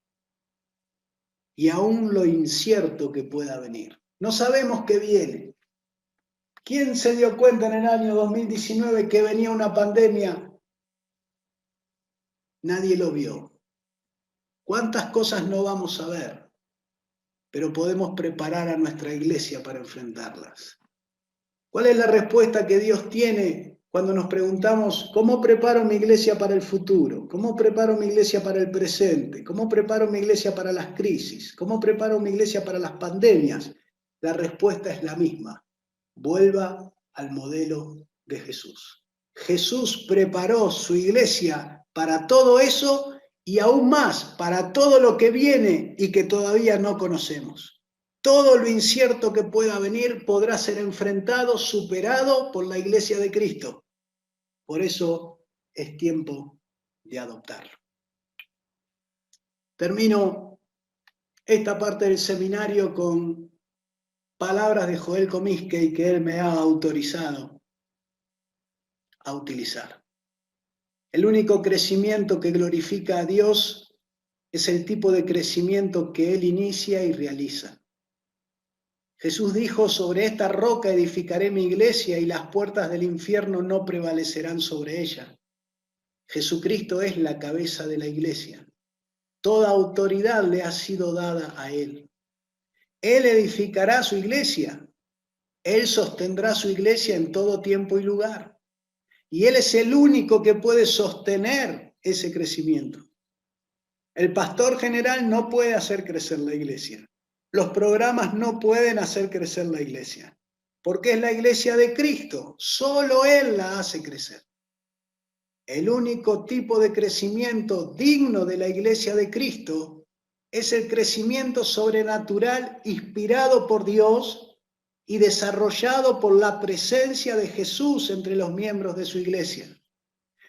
y aún lo incierto que pueda venir. No sabemos qué viene. ¿Quién se dio cuenta en el año 2019 que venía una pandemia? Nadie lo vio. ¿Cuántas cosas no vamos a ver? Pero podemos preparar a nuestra iglesia para enfrentarlas. ¿Cuál es la respuesta que Dios tiene cuando nos preguntamos cómo preparo mi iglesia para el futuro? ¿Cómo preparo mi iglesia para el presente? ¿Cómo preparo mi iglesia para las crisis? ¿Cómo preparo mi iglesia para las pandemias? La respuesta es la misma. Vuelva al modelo de Jesús. Jesús preparó su iglesia para todo eso y aún más para todo lo que viene y que todavía no conocemos. Todo lo incierto que pueda venir podrá ser enfrentado, superado por la iglesia de Cristo. Por eso es tiempo de adoptarlo. Termino esta parte del seminario con palabras de Joel Comiskey que él me ha autorizado a utilizar. El único crecimiento que glorifica a Dios es el tipo de crecimiento que Él inicia y realiza. Jesús dijo, sobre esta roca edificaré mi iglesia y las puertas del infierno no prevalecerán sobre ella. Jesucristo es la cabeza de la iglesia. Toda autoridad le ha sido dada a Él. Él edificará su iglesia. Él sostendrá su iglesia en todo tiempo y lugar. Y Él es el único que puede sostener ese crecimiento. El pastor general no puede hacer crecer la iglesia. Los programas no pueden hacer crecer la iglesia. Porque es la iglesia de Cristo. Solo Él la hace crecer. El único tipo de crecimiento digno de la iglesia de Cristo es el crecimiento sobrenatural inspirado por Dios y desarrollado por la presencia de Jesús entre los miembros de su iglesia.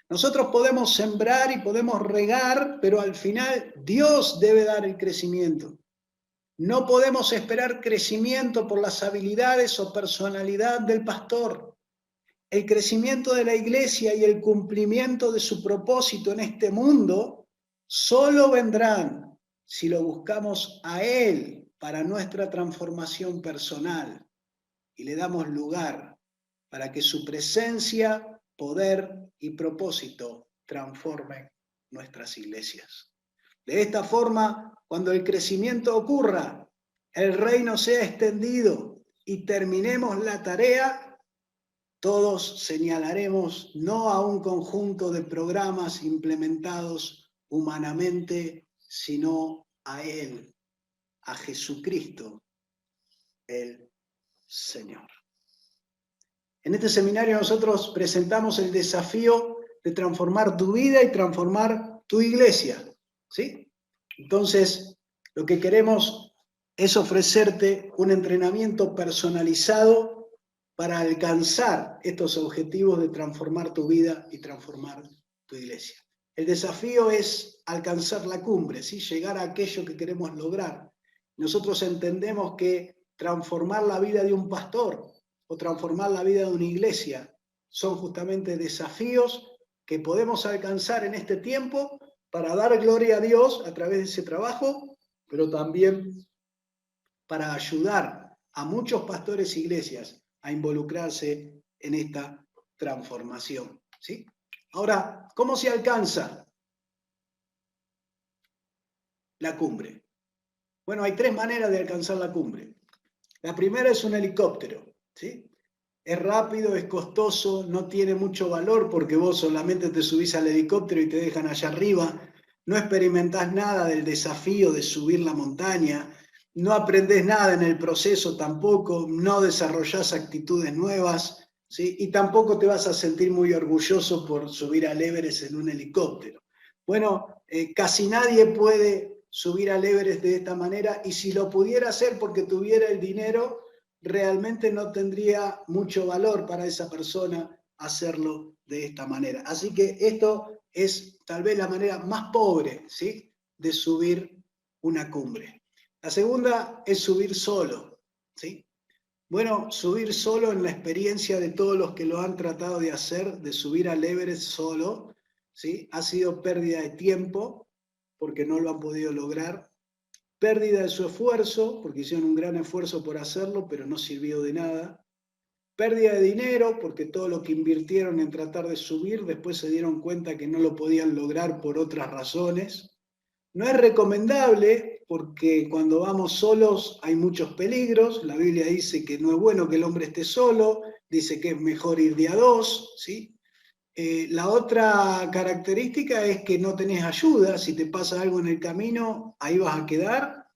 Nosotros podemos sembrar y podemos regar, pero al final Dios debe dar el crecimiento. No podemos esperar crecimiento por las habilidades o personalidad del pastor. El crecimiento de la iglesia y el cumplimiento de su propósito en este mundo solo vendrán si lo buscamos a Él para nuestra transformación personal. Y le damos lugar para que su presencia, poder y propósito transformen nuestras iglesias. De esta forma, cuando el crecimiento ocurra, el reino sea extendido y terminemos la tarea, todos señalaremos no a un conjunto de programas implementados humanamente, sino a Él, a Jesucristo, el Señor. En este seminario nosotros presentamos el desafío de transformar tu vida y transformar tu iglesia, ¿sí? Entonces, lo que queremos es ofrecerte un entrenamiento personalizado para alcanzar estos objetivos de transformar tu vida y transformar tu iglesia. El desafío es alcanzar la cumbre, ¿sí? Llegar a aquello que queremos lograr. Nosotros entendemos que transformar la vida de un pastor o transformar la vida de una iglesia son justamente desafíos que podemos alcanzar en este tiempo para dar gloria a Dios a través de ese trabajo, pero también para ayudar a muchos pastores e iglesias a involucrarse en esta transformación, ¿sí? Ahora, ¿cómo se alcanza la cumbre? Bueno, hay tres maneras de alcanzar la cumbre. La primera es un helicóptero, ¿sí? Es rápido, es costoso, no tiene mucho valor porque vos solamente te subís al helicóptero y te dejan allá arriba, no experimentás nada del desafío de subir la montaña, no aprendés nada en el proceso tampoco, no desarrollás actitudes nuevas, ¿sí? Y tampoco te vas a sentir muy orgulloso por subir al Everest en un helicóptero. Bueno, casi nadie puede subir al Everest de esta manera, y si lo pudiera hacer porque tuviera el dinero, realmente no tendría mucho valor para esa persona hacerlo de esta manera. Así que esto es tal vez la manera más pobre, ¿sí?, de subir una cumbre. La segunda es subir solo, ¿sí? Bueno, subir solo, en la experiencia de todos los que lo han tratado de hacer, de subir al Everest solo, ¿sí?, ha sido pérdida de tiempo, porque no lo han podido lograr, pérdida de su esfuerzo, porque hicieron un gran esfuerzo por hacerlo, pero no sirvió de nada, pérdida de dinero, porque todo lo que invirtieron en tratar de subir, después se dieron cuenta que no lo podían lograr por otras razones. No es recomendable porque cuando vamos solos hay muchos peligros. La Biblia dice que no es bueno que el hombre esté solo, dice que es mejor ir de a dos, ¿sí? La otra característica es que no tenés ayuda. Si te pasa algo en el camino, ahí vas a quedar,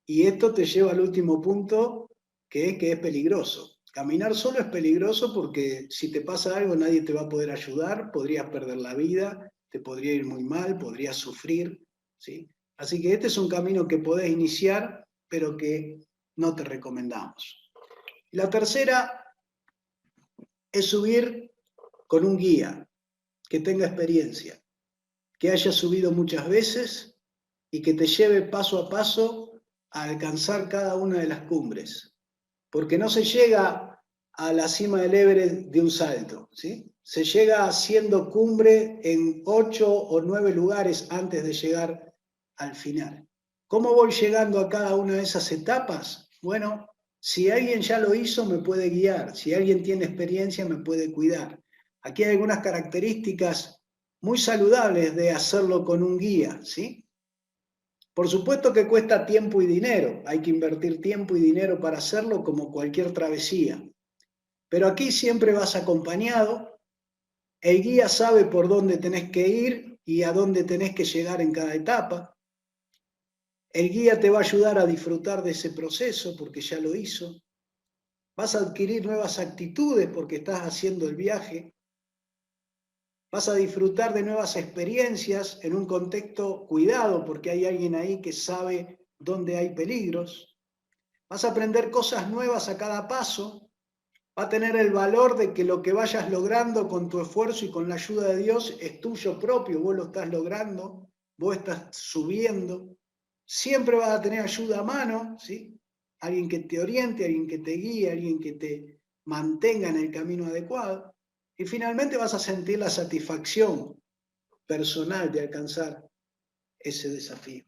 y esto te lleva al último punto, que es peligroso. Caminar solo es peligroso porque si te pasa algo nadie te va a poder ayudar, podrías perder la vida, te podría ir muy mal, podrías sufrir, ¿sí? Así que este es un camino que podés iniciar, pero que no te recomendamos. Y la tercera es subir con un guía que tenga experiencia, que haya subido muchas veces y que te lleve paso a paso a alcanzar cada una de las cumbres. Porque no se llega a la cima del Everest de un salto, ¿sí? Se llega haciendo cumbre en 8 o 9 lugares antes de llegar al final. ¿Cómo voy llegando a cada una de esas etapas? Bueno, si alguien ya lo hizo, me puede guiar. Si alguien tiene experiencia, me puede cuidar. Aquí hay algunas características muy saludables de hacerlo con un guía, ¿sí? Por supuesto que cuesta tiempo y dinero, hay que invertir tiempo y dinero para hacerlo, como cualquier travesía. Pero aquí siempre vas acompañado, el guía sabe por dónde tenés que ir y a dónde tenés que llegar en cada etapa. El guía te va a ayudar a disfrutar de ese proceso porque ya lo hizo. Vas a adquirir nuevas actitudes porque estás haciendo el viaje. Vas a disfrutar de nuevas experiencias en un contexto cuidado porque hay alguien ahí que sabe dónde hay peligros. Vas a aprender cosas nuevas a cada paso. Va a tener el valor de que lo que vayas logrando con tu esfuerzo y con la ayuda de Dios es tuyo propio. Vos lo estás logrando, vos estás subiendo. Siempre vas a tener ayuda a mano, ¿sí? Alguien que te oriente, alguien que te guíe, alguien que te mantenga en el camino adecuado. Y finalmente vas a sentir la satisfacción personal de alcanzar ese desafío.